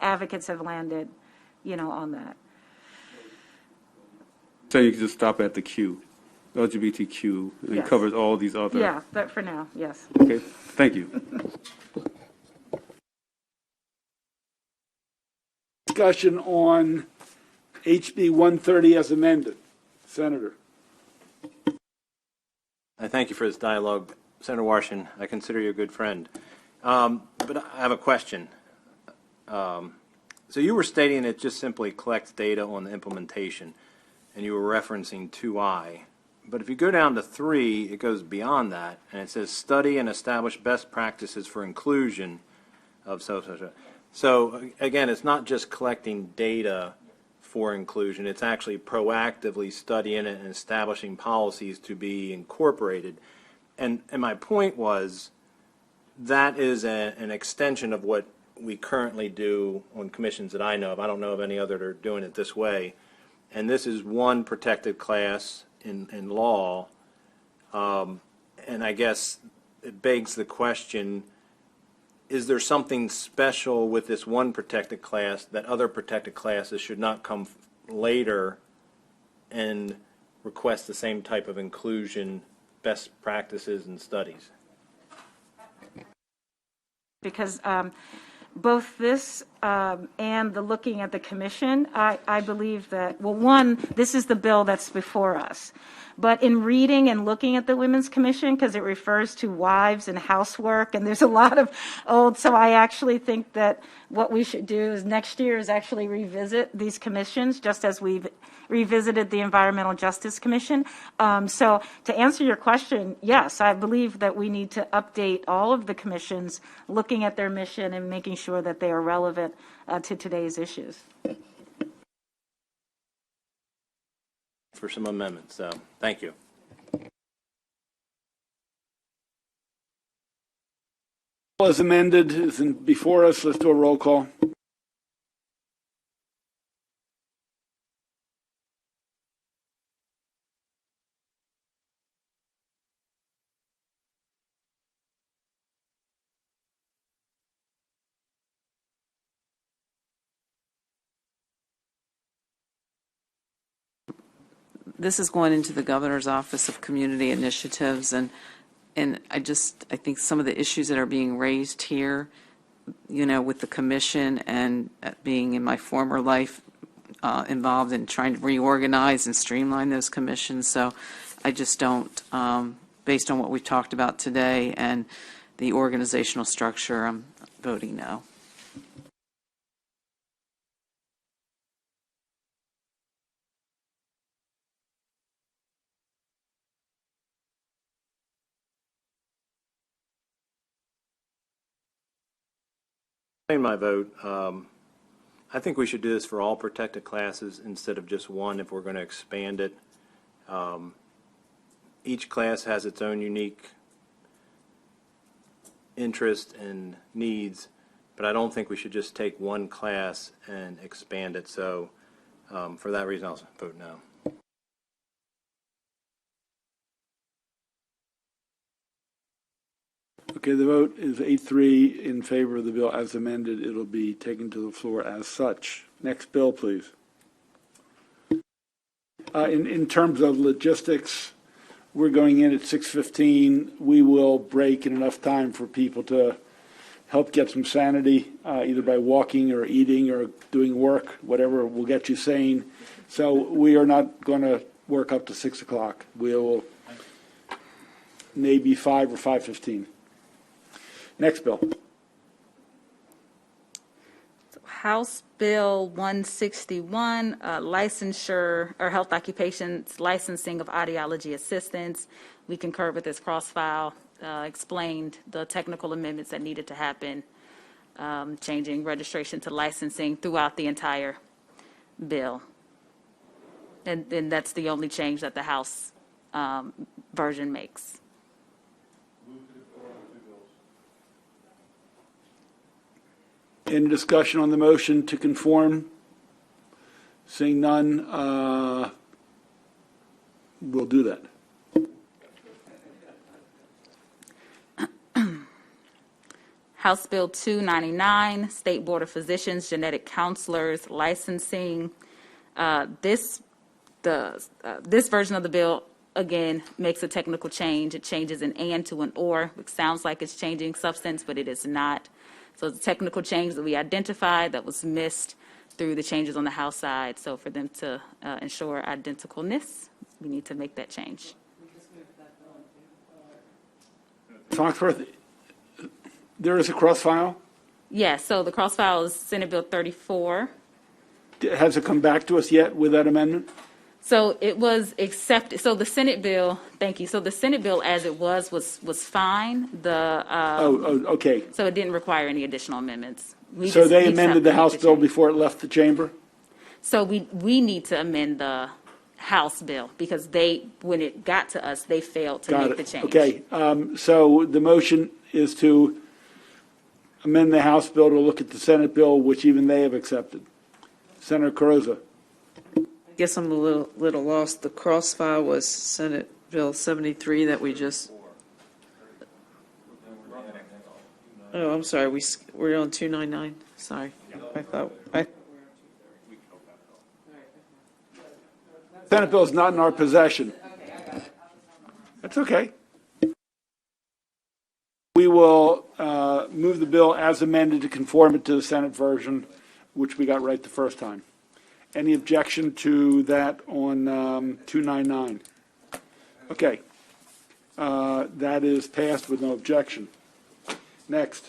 [SPEAKER 10] advocates have landed, on that.
[SPEAKER 13] So you can just stop at the Q, LGBTQ, and it covers all these other.
[SPEAKER 10] Yeah, that for now, yes.
[SPEAKER 13] Okay, thank you.
[SPEAKER 2] Discussion on HB 130 as amended. Senator.
[SPEAKER 8] I thank you for this dialogue. Senator Washington, I consider you a good friend. But I have a question. So you were stating it just simply collects data on the implementation, and you were referencing 2I. But if you go down to 3, it goes beyond that, and it says study and establish best practices for inclusion of so. So again, it's not just collecting data for inclusion, it's actually proactively studying it and establishing policies to be incorporated. And my point was that is an extension of what we currently do on commissions that I know of. I don't know of any other that are doing it this way. And this is one protected class in law. And I guess it begs the question, is there something special with this one protected class that other protected classes should not come later and request the same type of inclusion, best practices, and studies?
[SPEAKER 10] Because both this and the looking at the commission, I believe that, well, one, this is the bill that's before us. But in reading and looking at the Women's Commission, because it refers to wives and housework, and there's a lot of old, so I actually think that what we should do is next year is actually revisit these commissions, just as we've revisited the Environmental Justice Commission. So to answer your question, yes, I believe that we need to update all of the commissions, looking at their mission and making sure that they are relevant to today's issues.
[SPEAKER 8] For some amendments, so thank you.
[SPEAKER 2] As amended is before us. Let's do a roll call.
[SPEAKER 6] This is going into the Governor's Office of Community Initiatives, and I think some of the issues that are being raised here, with the commission and being in my former life involved in trying to reorganize and streamline those commissions. So I just don't, based on what we've talked about today and the organizational structure, I'm voting no.
[SPEAKER 8] In my vote, I think we should do this for all protected classes instead of just one if we're going to expand it. Each class has its own unique interest and needs, but I don't think we should just take one class and expand it. So for that reason, I'll vote no.
[SPEAKER 2] Okay, the vote is 8-3 in favor of the bill as amended. It'll be taken to the floor as such. Next bill, please. In terms of logistics, we're going in at 6:15. We will break in enough time for people to help get some sanity, either by walking or eating or doing work, whatever will get you sane. So we are not going to work up to 6 o'clock. We'll maybe 5 or 5:15. Next bill.
[SPEAKER 4] House Bill 161, licensure or health occupations licensing of audiology assistants. We concur with this cross-file, explained the technical amendments that needed to happen, changing registration to licensing throughout the entire bill. And that's the only change that the House version makes.
[SPEAKER 2] Any discussion on the motion to conform? Seeing none, we'll do that.
[SPEAKER 4] House Bill 299, State Board of Physicians, genetic counselors, licensing. This version of the bill, again, makes a technical change. It changes an and to an or, which sounds like it's changing substance, but it is not. So it's a technical change that we identified that was missed through the changes on the House side. So for them to ensure identicalness, we need to make that change.
[SPEAKER 2] Foxworth, there is a cross-file?
[SPEAKER 4] Yes, so the cross-file is Senate Bill 34.
[SPEAKER 2] Has it come back to us yet with that amendment?
[SPEAKER 4] So it was accepted. So the Senate bill, thank you. So the Senate bill as it was fine.
[SPEAKER 2] Okay.
[SPEAKER 4] So it didn't require any additional amendments.
[SPEAKER 2] So they amended the House bill before it left the chamber?
[SPEAKER 4] So we need to amend the House bill because when it got to us, they failed to make the change.
[SPEAKER 2] Okay. So the motion is to amend the House bill to look at the Senate bill, which even they have accepted. Senator Carozza.
[SPEAKER 6] I guess I'm a little lost. The crossfire was Senate Bill 73 that we just. Oh, I'm sorry. We're on 299. Sorry.
[SPEAKER 2] Senate bill is not in our possession. That's okay. We will move the bill as amended to conform it to the Senate version, which we got right the first time. Any objection to that on 299? Okay. That is passed with no objection. Next.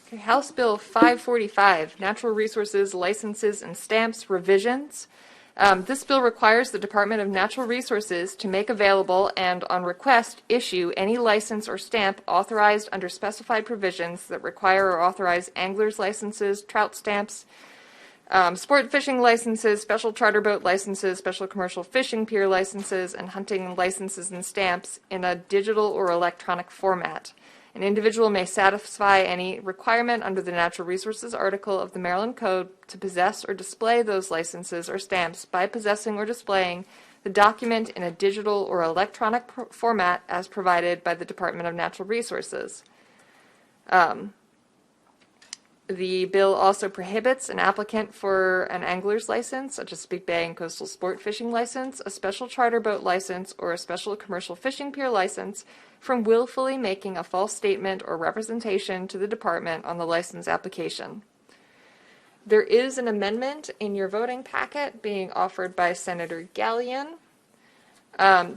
[SPEAKER 1] Okay, House Bill 545, Natural Resources, Licenses, and Stamps Revisions. This bill requires the Department of Natural Resources to make available and, on request, issue any license or stamp authorized under specified provisions that require or authorize anglers' licenses, trout stamps, sport fishing licenses, special charter boat licenses, special commercial fishing pier licenses, and hunting licenses and stamps in a digital or electronic format. An individual may satisfy any requirement under the Natural Resources article of the Maryland Code to possess or display those licenses or stamps by possessing or displaying the document in a digital or electronic format as provided by the Department of Natural Resources. The bill also prohibits an applicant for an angler's license, a Chesapeake Bay and coastal sport fishing license, a special charter boat license, or a special commercial fishing pier license from willfully making a false statement or representation to the department on the license application. There is an amendment in your voting packet being offered by Senator Gallion.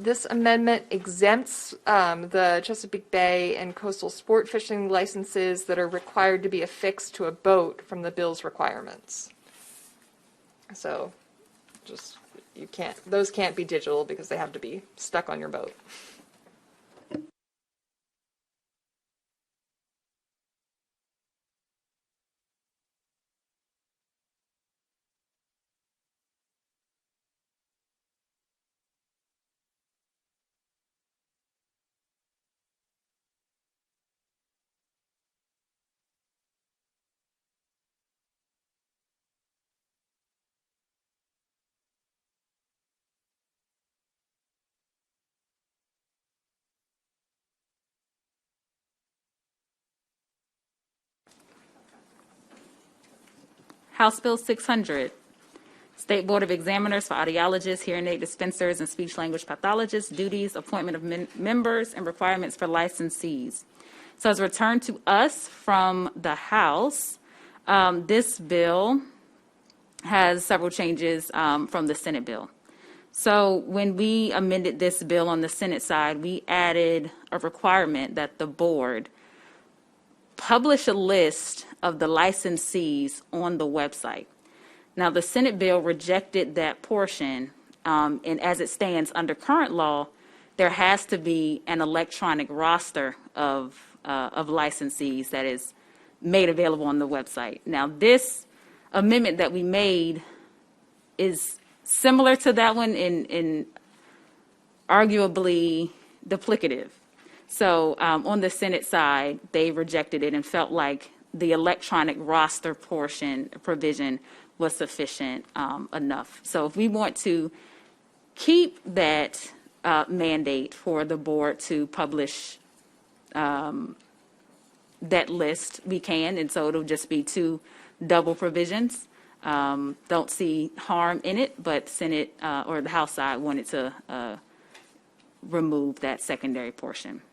[SPEAKER 1] This amendment exempts the Chesapeake Bay and coastal sport fishing licenses that are required to be affixed to a boat from the bill's requirements. So, those can't be digital because they have to be stuck on your boat.
[SPEAKER 4] House Bill 600, State Board of Examiners for audiologists, hearing aid dispensers, and speech-language pathologists, duties, appointment of members, and requirements for licensees. So as returned to us from the House, this bill has several changes from the Senate bill. So when we amended this bill on the Senate side, we added a requirement that the board publish a list of the licensees on the website. Now, the Senate bill rejected that portion, and as it stands under current law, there has to be an electronic roster of licensees that is made available on the website. Now, this amendment that we made is similar to that one in arguably duplicative. So on the Senate side, they rejected it and felt like the electronic roster provision was sufficient enough. So if we want to keep that mandate for the board to publish that list, we can, and so it'll just be two double provisions. Don't see harm in it, but Senate or the House side wanted to remove that secondary portion.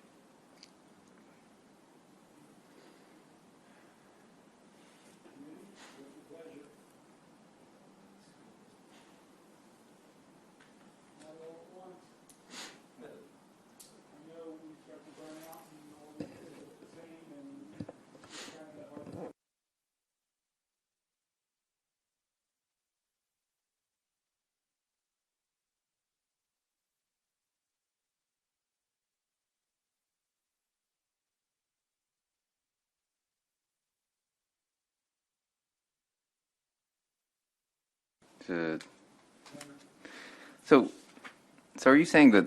[SPEAKER 5] So are you saying that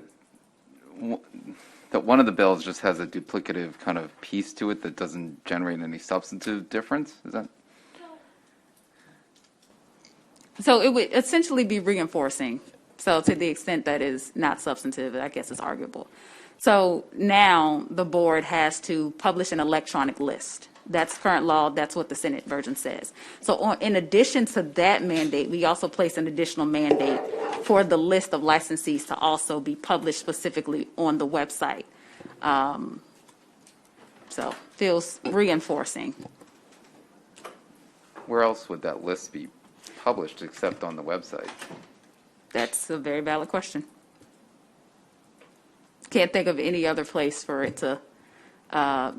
[SPEAKER 5] that one of the bills just has a duplicative kind of piece to it that doesn't generate any substantive difference. Is that?
[SPEAKER 4] So it would essentially be reinforcing. So to the extent that is not substantive, I guess it's arguable. So now the board has to publish an electronic list. That's current law. That's what the Senate version says. So in addition to that mandate, we also place an additional mandate for the list of licensees to also be published specifically on the website. So feels reinforcing.
[SPEAKER 5] Where else would that list be published except on the website?
[SPEAKER 4] That's a very valid question. Can't think of any other place for it to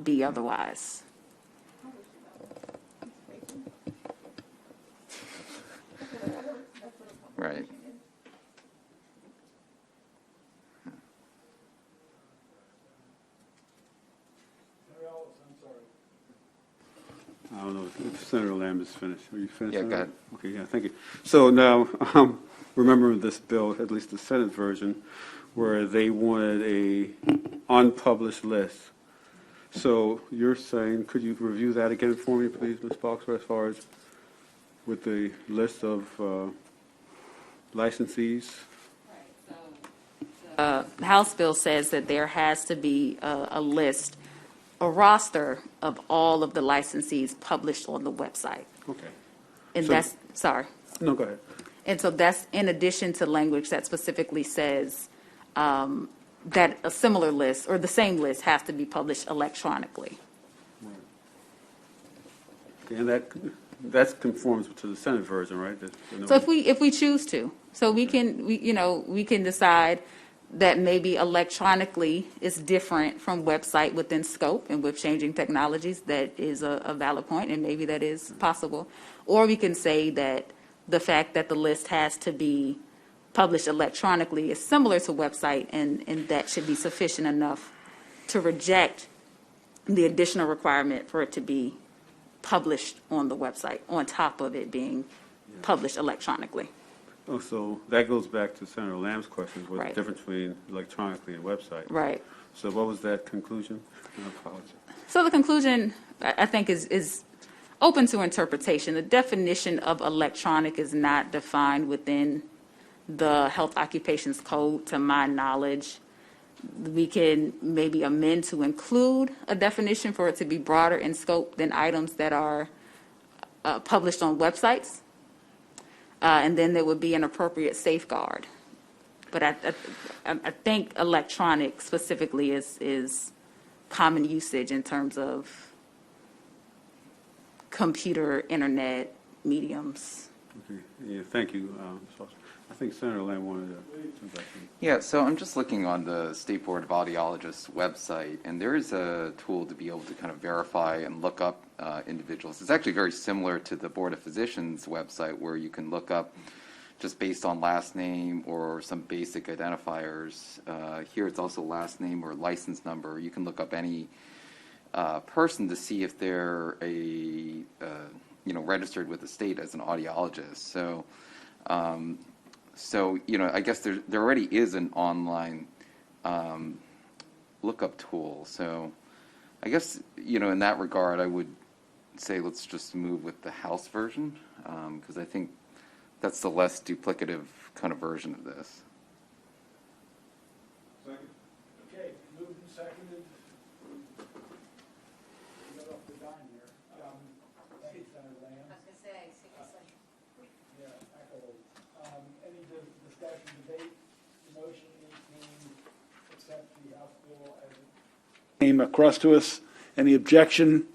[SPEAKER 4] be otherwise.
[SPEAKER 5] Right.
[SPEAKER 13] I don't know if Senator Lamb is finished. Are you finished?
[SPEAKER 5] Yeah,
[SPEAKER 13] Senator?
[SPEAKER 5] go ahead.
[SPEAKER 13] Okay, yeah, thank you. So now, remember this bill, at least the Senate version, where they wanted a unpublished list. So you're saying, could you review that again for me, please, Ms. Foxworth, as far as with the list of licensees?
[SPEAKER 4] House bill says that there has to be a list, a roster of all of the licensees published on the website.
[SPEAKER 13] Okay.
[SPEAKER 4] And
[SPEAKER 13] So-
[SPEAKER 4] that's, sorry.
[SPEAKER 13] No, go ahead.
[SPEAKER 4] And so that's in addition to language that specifically says that a similar list or the same list has to be published electronically.
[SPEAKER 13] Okay, and that conforms to the Senate version, right?
[SPEAKER 4] So if we choose to, so we can decide that maybe electronically is different from website within scope, and with changing technologies, that is a valid point, and maybe that is possible. Or we can say that the fact that the list has to be published electronically is similar to website, and that should be sufficient enough to reject the additional requirement for it to be published on the website, on top of it being published electronically.
[SPEAKER 13] Oh, so that goes back to Senator Lamb's question, what's
[SPEAKER 4] Right.
[SPEAKER 13] the difference between electronically and website?
[SPEAKER 4] Right.
[SPEAKER 13] So what was that conclusion? I apologize.
[SPEAKER 4] So the conclusion, I think, is open to interpretation. The definition of electronic is not defined within the Health Occupations Code, to my knowledge. We can maybe amend to include a definition for it to be broader in scope than items that are published on websites. And then there would be an appropriate safeguard. But I think electronic specifically is common usage in terms of computer, internet, mediums.
[SPEAKER 13] Okay, yeah, thank you, Ms. Foster. I think Senator Lamb wanted to.
[SPEAKER 5] Yeah, so I'm just looking on the State Board of Audiologists website, and there is a tool to be able to kind of verify and look up individuals. It's actually very similar to the Board of Physicians website, where you can look up just based on last name or some basic identifiers. Here it's also last name or license number. You can look up any person to see if they're registered with the state as an audiologist. So. So, I guess there already is an online lookup tool. So I guess, in that regard, I would say let's just move with the House version, because I think that's the less duplicative kind of version of this.
[SPEAKER 2] Second. Okay, moved and seconded. We got off the dime here. Thank you, Senator Lamb.
[SPEAKER 7] I was going to say,
[SPEAKER 2] Yeah, echo. Any discussion, debate, motion to accept the House bill as it came across to us? Any objection?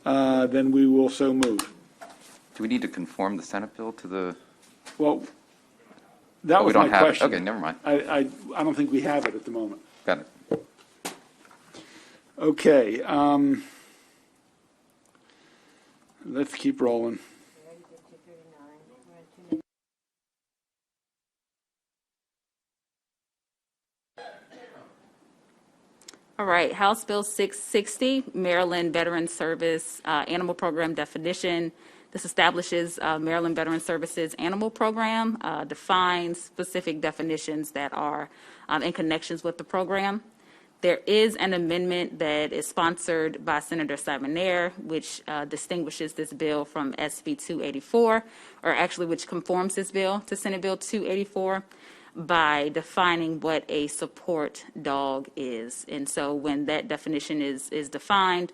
[SPEAKER 2] Then we will so move.
[SPEAKER 5] Do we need to conform the Senate bill to the?
[SPEAKER 2] Well, that
[SPEAKER 5] we
[SPEAKER 2] was
[SPEAKER 5] don't
[SPEAKER 2] my
[SPEAKER 5] have it.
[SPEAKER 2] question.
[SPEAKER 5] Okay, never mind.
[SPEAKER 2] I don't think we have it at the moment.
[SPEAKER 5] Got it.
[SPEAKER 2] Okay. Let's keep rolling.
[SPEAKER 4] All right, House Bill 660, Maryland Veteran Service Animal Program definition. This establishes Maryland Veteran Services Animal Program, defines specific definitions that are in connections with the program. There is an amendment that is sponsored by Senator Sabanere, which distinguishes this bill from SB 284, or actually which conforms this bill to Senate Bill 284 by defining what a support dog is. And so when that definition is defined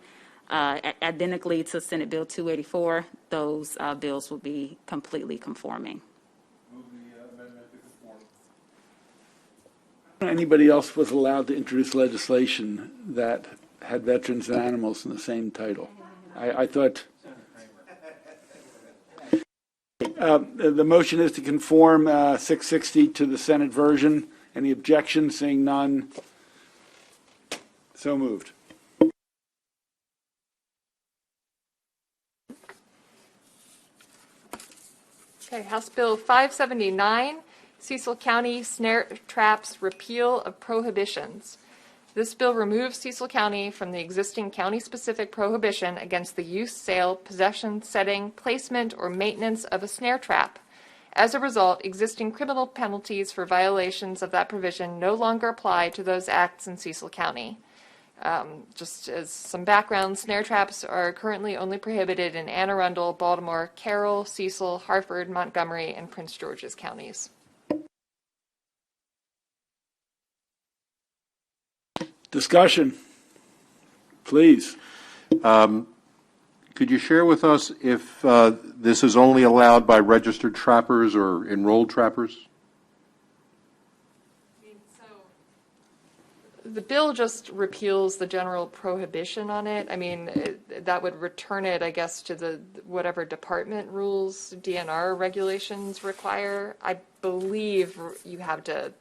[SPEAKER 4] identically to Senate Bill 284, those bills will be completely conforming.
[SPEAKER 2] Anybody else was allowed to introduce legislation that had veterans and animals in the same title? I thought the motion is to conform 660 to the Senate version. Any objections? Seeing none. So moved.
[SPEAKER 1] Okay, House Bill 579, Cecil County Snare Traps Repeal of Prohibitions. This bill removes Cecil County from the existing county-specific prohibition against the use, sale, possession, setting, placement, or maintenance of a snare trap. As a result, existing criminal penalties for violations of that provision no longer apply to those acts in Cecil County. Just as some background, snare traps are currently only prohibited in Anne Arundel, Baltimore, Carroll, Cecil, Harford, Montgomery, and Prince George's counties.
[SPEAKER 2] Discussion, please.
[SPEAKER 9] Could you share with us if this is only allowed by registered trappers or enrolled trappers?
[SPEAKER 1] The bill just repeals the general prohibition on it. I mean, that would return it, I guess, to the whatever department rules, DNR regulations require. I believe you have to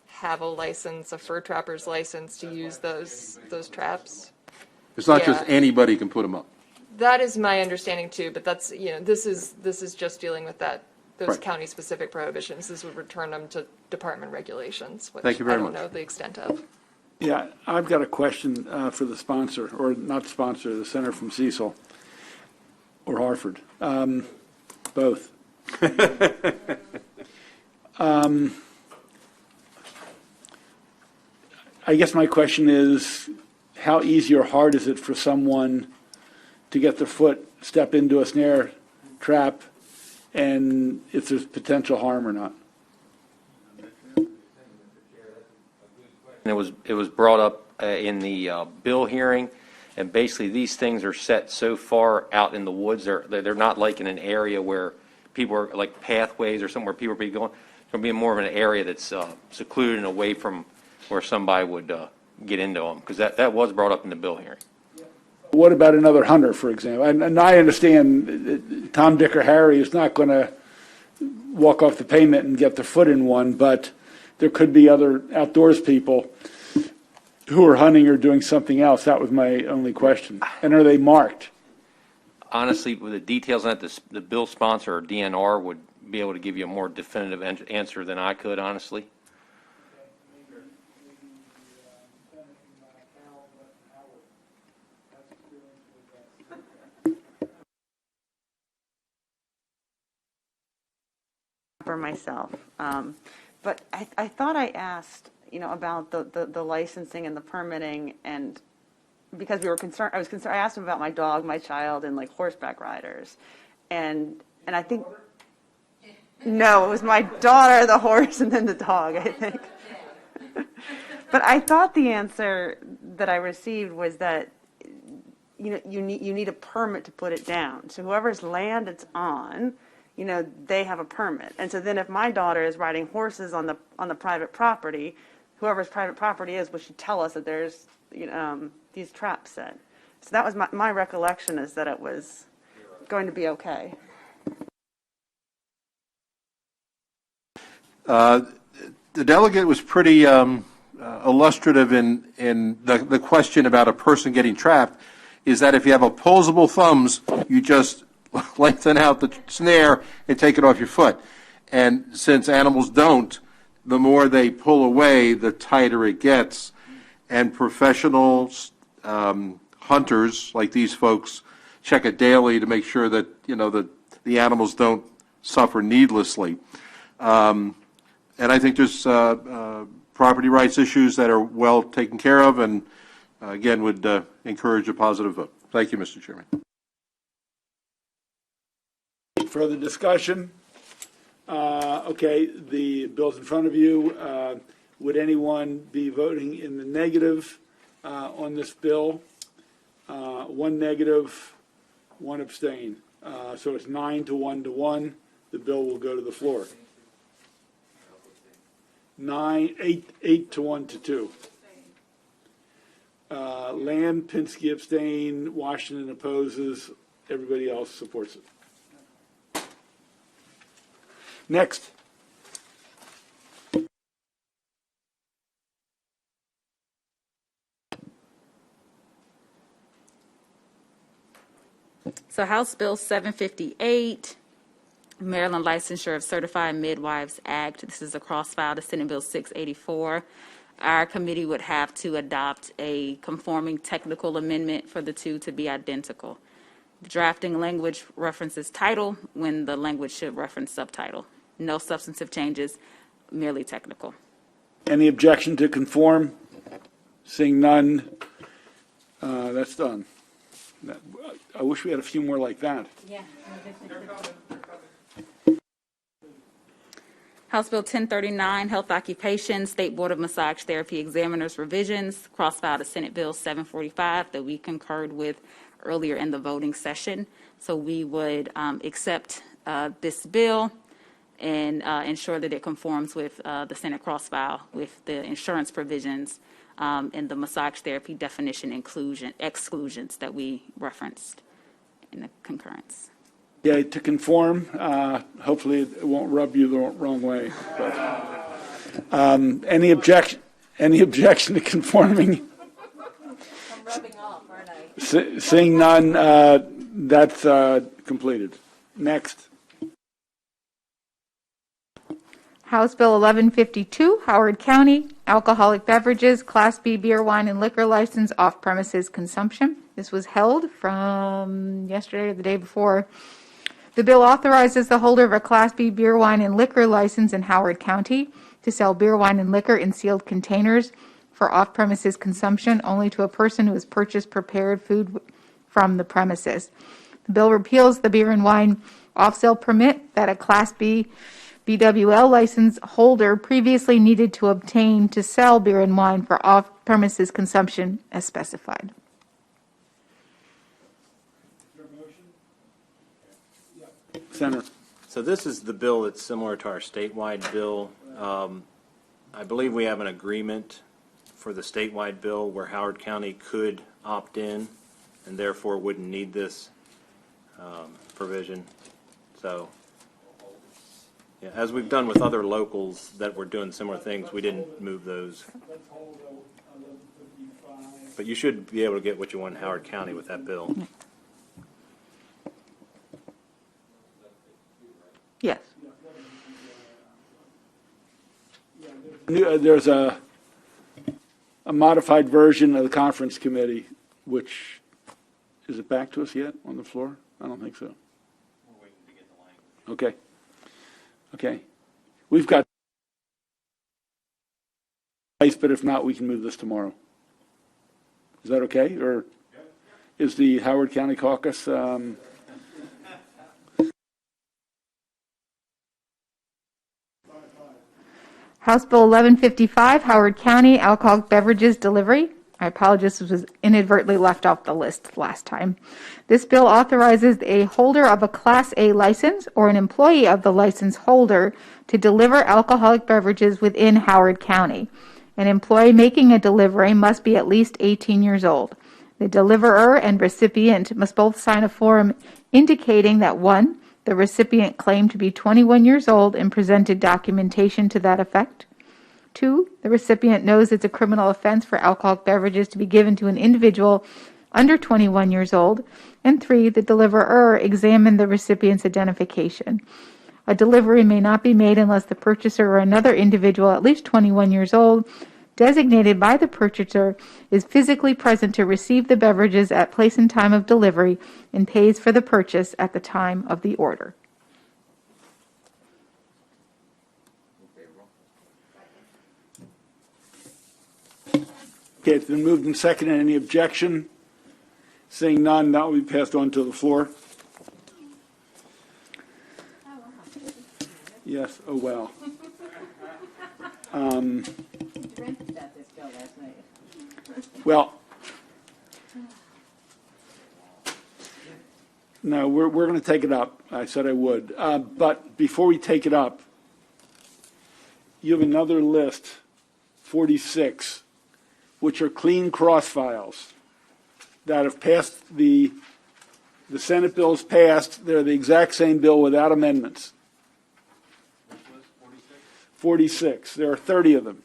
[SPEAKER 1] have a license, a fur trapper's license, to use those traps.
[SPEAKER 9] It's not just anybody can put them up.
[SPEAKER 1] That is my understanding too, but that's, this is just dealing with those
[SPEAKER 9] Right.
[SPEAKER 1] county-specific prohibitions. This would return them to department regulations, which
[SPEAKER 9] Thank you very
[SPEAKER 1] I don't
[SPEAKER 9] much.
[SPEAKER 1] know the extent of.
[SPEAKER 2] Yeah, I've got a question for the sponsor, or not sponsor, the senator from Cecil, or Hartford, both. I guess my question is, how easy or hard is it for someone to get their foot, step into a snare trap, and if there's potential harm or not?
[SPEAKER 12] And it was brought up in the bill hearing, and basically these things are set so far out in the woods. They're not like in an area where people are, like pathways or somewhere people are going. It's going to be more of an area that's secluded and away from where somebody would get into them, because that was brought up in the bill hearing.
[SPEAKER 2] What about another hunter, for example? And I understand Tom, Dick, or Harry is not going to walk off the pavement and get their foot in one, but there could be other outdoors people who are hunting or doing something else. That was my only question. And are they marked?
[SPEAKER 12] Honestly, with the details on that, the bill sponsor or DNR would be able to give you a more definitive answer than I could, honestly.
[SPEAKER 10] For myself. But I thought I asked, about the licensing and the permitting, and because we were concerned, I asked him about my dog, my child, and like horseback riders. And I think, no, it was my daughter, the horse, and then the dog, I think. But I thought the answer that I received was that, you need a permit to put it down. So whoever's land it's on, they have a permit. And so then if my daughter is riding horses on the private property, whoever's private property is, should tell us that there's these traps set. So that was my recollection, is that it was going to be okay.
[SPEAKER 9] The delegate was pretty illustrative in the question about a person getting trapped, is that if you have opposable thumbs, you just lengthen out the snare and take it off your foot. And since animals don't, the more they pull away, the tighter it gets. And professional hunters like these folks check it daily to make sure that the animals don't suffer needlessly. And I think there's property rights issues that are well taken care of, and again, would encourage a positive vote. Thank you, Mr. Chairman.
[SPEAKER 2] Further discussion? Okay, the bill's in front of you. Would anyone be voting in the negative on this bill? One negative, one abstain. So it's 9 to 1 to 1. The bill will go to the floor. 8 to 1 to 2. Lamb, Pinsky abstain, Washington opposes, everybody else supports it. Next.
[SPEAKER 4] So House Bill 758, Maryland Licensure of Certified Midwives Act. This is a cross-file to Senate Bill 684. Our committee would have to adopt a conforming technical amendment for the two to be identical. The drafting language references title when the language should reference subtitle. No substantive changes, merely technical.
[SPEAKER 2] Any objection to conform? Seeing none, that's done. I wish we had a few more like that.
[SPEAKER 7] Yeah.
[SPEAKER 4] House Bill 1039, Health Occupation, State Board of Massage Therapy Examiners Revisions, cross-filed to Senate Bill 745 that we concurred with earlier in the voting session. So we would accept this bill and ensure that it conforms with the Senate cross-file with the insurance provisions and the massage therapy definition exclusions that we referenced in the concurrence.
[SPEAKER 2] Yeah, to conform, hopefully it won't rub you the wrong way. But, any objection to conforming?
[SPEAKER 7] I'm rubbing off, aren't I?
[SPEAKER 2] Seeing none, that's completed. Next.
[SPEAKER 3] House Bill 1152, Howard County, alcoholic beverages, Class B beer, wine, and liquor license, off-premises consumption. This was held from yesterday or the day before. The bill authorizes the holder of a Class B beer, wine, and liquor license in Howard County to sell beer, wine, and liquor in sealed containers for off-premises consumption only to a person who has purchased prepared food from the premises. The bill repeals the beer and wine off-sale permit that a Class B BWL license holder previously needed to obtain to sell beer and wine for off-premises consumption as specified.
[SPEAKER 2] Senator.
[SPEAKER 8] So this is the bill that's similar to our statewide bill. I believe we have an agreement for the statewide bill where Howard County could opt in and therefore wouldn't need this provision. So, yeah, as we've done with other locals that were doing similar things, we didn't move those. But you should be able to get what you want in Howard County with that bill.
[SPEAKER 3] Yes.
[SPEAKER 2] There's a modified version of the conference committee, which, is it back to us yet on the floor? I don't think so.
[SPEAKER 8] We're waiting to get the language.
[SPEAKER 2] Okay. Okay. We've got, but if not, we can move this tomorrow. Is that okay? Or is the Howard County Caucus,
[SPEAKER 3] House Bill 1155, Howard County, alcoholic beverages delivery. I apologize, this was inadvertently left off the list last time. This bill authorizes a holder of a Class A license or an employee of the license holder to deliver alcoholic beverages within Howard County. An employee making a delivery must be at least 18 years old. The deliverer and recipient must both sign a form indicating that 1, the recipient claimed to be 21 years old and presented documentation to that effect. 2, the recipient knows it's a criminal offense for alcoholic beverages to be given to an individual under 21 years old. And 3, the deliverer examined the recipient's identification. A delivery may not be made unless the purchaser or another individual at least 21 years old, designated by the purchaser, is physically present to receive the beverages at place and time of delivery and pays for the purchase at the time of the order.
[SPEAKER 2] Okay, it's been moved and seconded. Any objection? Seeing none, that will be passed on to the floor. Yes, oh, well. Well, no, we're going to take it up. I said I would. But before we take it up, you have another list, 46, which are clean cross files that have passed the Senate bills passed. They're the exact same bill without amendments. 46. There are 30 of them.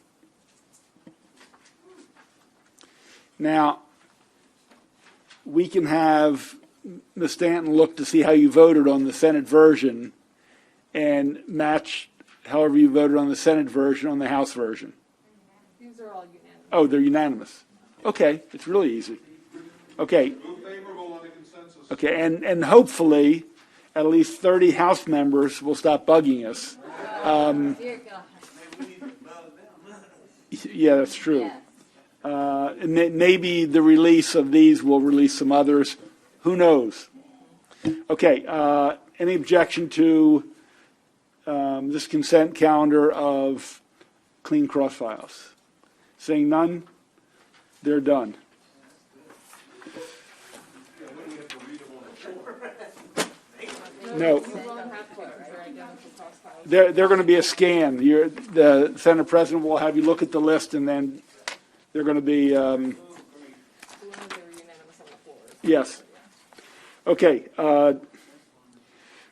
[SPEAKER 2] Now, we can have Ms. Stanton look to see how you voted on the Senate version and match however you voted on the Senate version on the House version.
[SPEAKER 1] These are all unanimous.
[SPEAKER 2] Oh, they're unanimous. Okay, it's really easy. Okay. Okay, and hopefully at least 30 House members will stop bugging us. Yeah, that's true. And maybe the release of these will release some others. Who knows? Okay, any objection to this consent calendar of clean cross files? Seeing none, they're done. No. They're going to be a scan. The Senate President will have you look at the list, and then they're going to be, yes. Okay.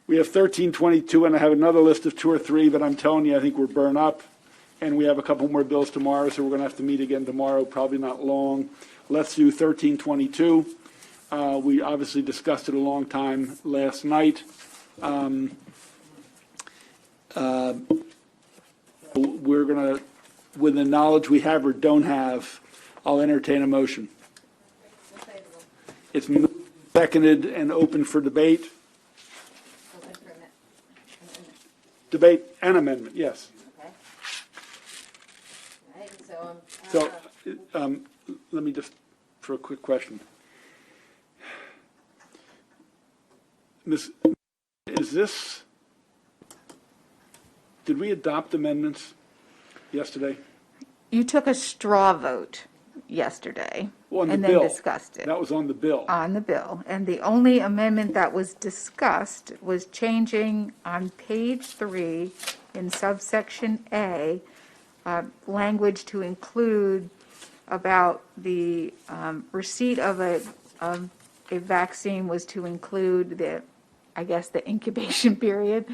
[SPEAKER 2] We have 1322, and I have another list of 2 or 3, but I'm telling you, I think we're burned up, and we have a couple more bills tomorrow, so we're going to have to meet again tomorrow, probably not long. Let's do 1322. We obviously discussed it a long time last night. We're going to, with the knowledge we have or don't have, I'll entertain a motion. It's seconded and open for debate. Debate and amendment, yes. So, let me just, for a quick question. Ms., is this, did we adopt amendments yesterday?
[SPEAKER 3] You took a straw vote yesterday
[SPEAKER 2] On the
[SPEAKER 3] and
[SPEAKER 2] bill.
[SPEAKER 3] then discussed it.
[SPEAKER 2] That was on the bill.
[SPEAKER 3] On the bill. And the only amendment that was discussed was changing on page 3 in subsection A, language to include about the receipt of a vaccine was to include the, I guess, the incubation period,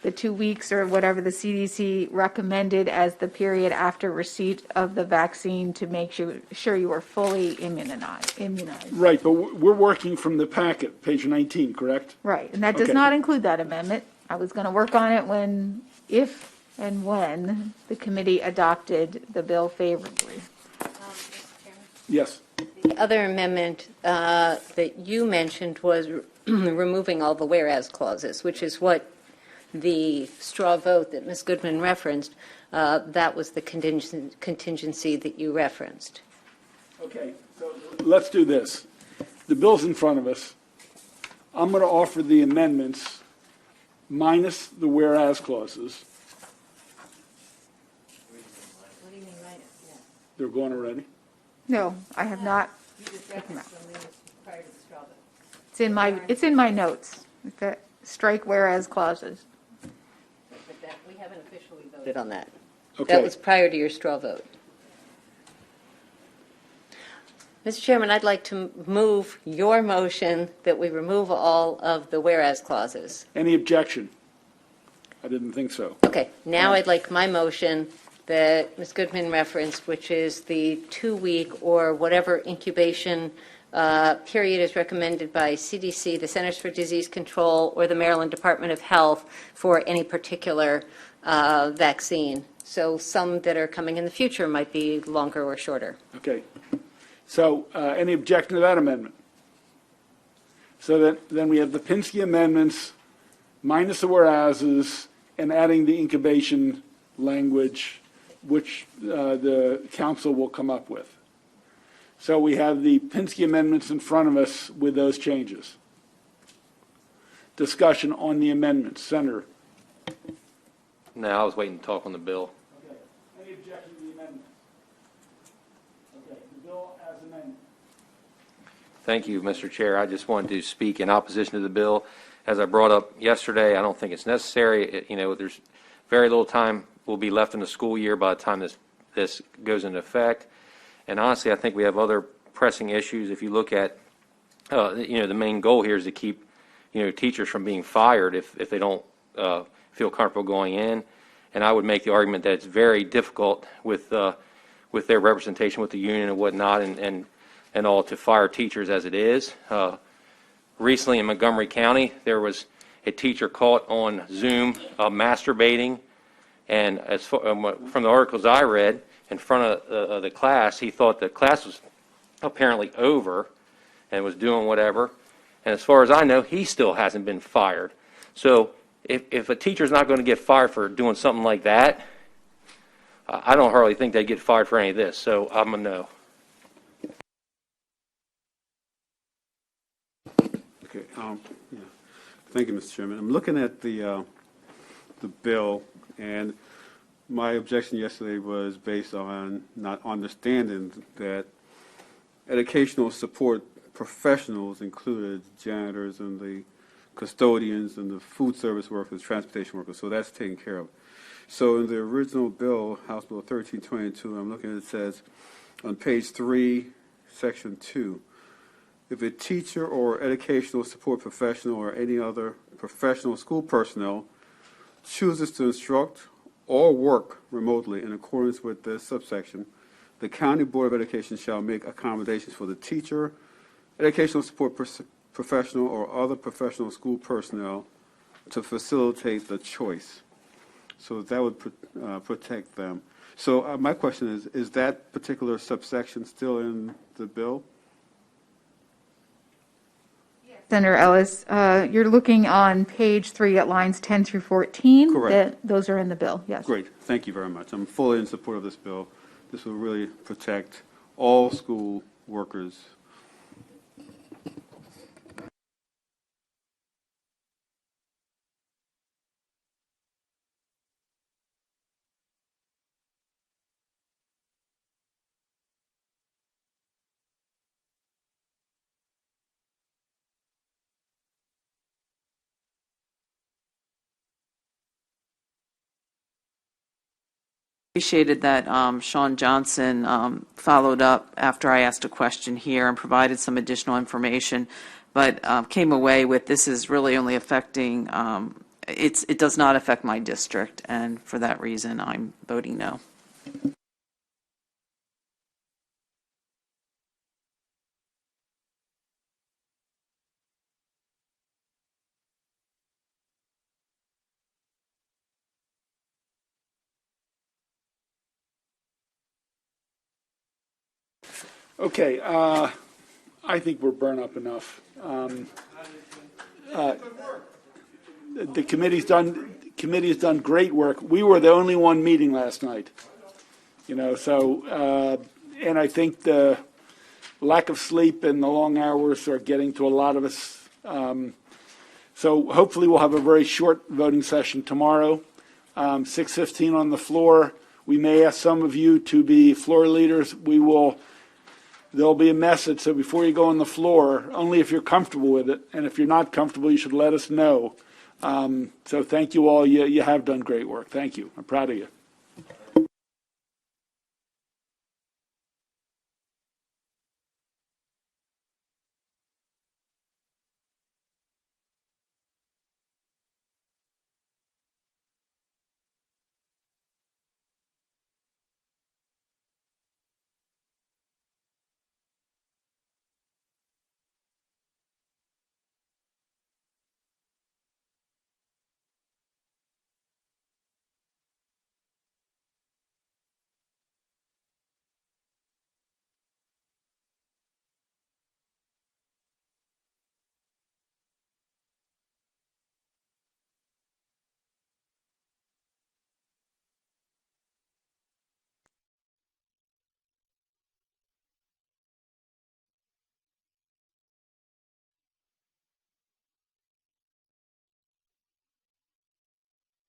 [SPEAKER 3] the 2 weeks or whatever the CDC recommended as the period after receipt of the vaccine to make sure you were fully immunized.
[SPEAKER 2] Right, but we're working from the packet, page 19, correct?
[SPEAKER 3] Right, and that does
[SPEAKER 2] Okay.
[SPEAKER 3] not include that amendment. I was going to work on it if and when the committee adopted the bill favorably.
[SPEAKER 2] Yes.
[SPEAKER 7] The other amendment that you mentioned was removing all the whereas clauses, which is what the straw vote that Ms. Goodman referenced, that was the contingency that you referenced.
[SPEAKER 2] Okay, so let's do this. The bill's in front of us. I'm going to offer the amendments minus the whereas clauses.
[SPEAKER 7] What do you mean minus?
[SPEAKER 2] They're gone already?
[SPEAKER 3] No, I have not.
[SPEAKER 7] You just referenced them prior to the straw vote.
[SPEAKER 3] It's in my notes. That strike whereas clauses.
[SPEAKER 7] But that, we haven't officially voted on that.
[SPEAKER 2] Okay.
[SPEAKER 7] That was prior to your straw vote. Mr. Chairman, I'd like to move your motion that we remove all of the whereas clauses.
[SPEAKER 2] Any objection? I didn't think so.
[SPEAKER 7] Okay, now I'd like my motion that Ms. Goodman referenced, which is the 2-week or whatever incubation period is recommended by CDC, the Centers for Disease Control, or the Maryland Department of Health for any particular vaccine. So some that are coming in the future might be longer or shorter.
[SPEAKER 2] Okay. So any objection to that amendment? So then we have the Pinsky amendments minus the whereases and adding the incubation language, which the council will come up with. So we have the Pinsky amendments in front of us with those changes. Discussion on the amendments. Senator.
[SPEAKER 12] No, I was waiting to talk on the bill.
[SPEAKER 2] Okay. Any objection to the amendment? Okay. The bill as amended.
[SPEAKER 12] Thank you, Mr. Chair. I just wanted to speak in opposition to the bill. As I brought up yesterday, I don't think it's necessary. There's very little time will be left in the school year by the time this goes into effect. And honestly, I think we have other pressing issues. If you look at, the main goal here is to keep, teachers from being fired if they don't feel comfortable going in. And I would make the argument that it's very difficult with their representation with the union and whatnot and all to fire teachers as it is. Recently in Montgomery County, there was a teacher caught on Zoom masturbating, and from the articles I read in front of the class, he thought the class was apparently over and was doing whatever. And as far as I know, he still hasn't been fired. So if a teacher's not going to get fired for doing something like that, I don't hardly think they'd get fired for any of this. So I'm a no.
[SPEAKER 13] Okay. Yeah. Thank you, Mr. Chairman. I'm looking at the bill, and my objection yesterday was based on not understanding that educational support professionals included janitors and the custodians and the food service workers, transportation workers. So that's taken care of. So in the original bill, House Bill 1322, I'm looking at it, says on page 3, section 2, if a teacher or educational support professional or any other professional school personnel chooses to instruct or work remotely in accordance with this subsection, the County Board of Education shall make accommodations for the teacher, educational support professional, or other professional school personnel to facilitate the choice. So that would protect them. So my question is that particular subsection still in the bill?
[SPEAKER 3] Senator Ellis, you're looking on page 3 at lines 10 through 14.
[SPEAKER 13] Correct.
[SPEAKER 3] Those are in the bill, yes.
[SPEAKER 13] Great. Thank you very much. I'm fully in support of this bill. This will really protect all school workers.
[SPEAKER 6] Appreciated that Sean Johnson followed up after I asked a question here and provided some additional information, but came away with this is really only affecting, it does not affect my district, and for that reason I'm voting no.
[SPEAKER 2] Okay, I think we're burnt up enough. The committee's done great work. We were the only one meeting last night, and I think the lack of sleep and the long hours are getting to a lot of us. So hopefully we'll have a very short voting session tomorrow, 6:15 on the floor. We may ask some of you to be floor leaders. There'll be a message, so before you go on the floor, only if you're comfortable with it, and if you're not comfortable, you should let us know. So thank you all. You have done great work. Thank you. I'm proud of you.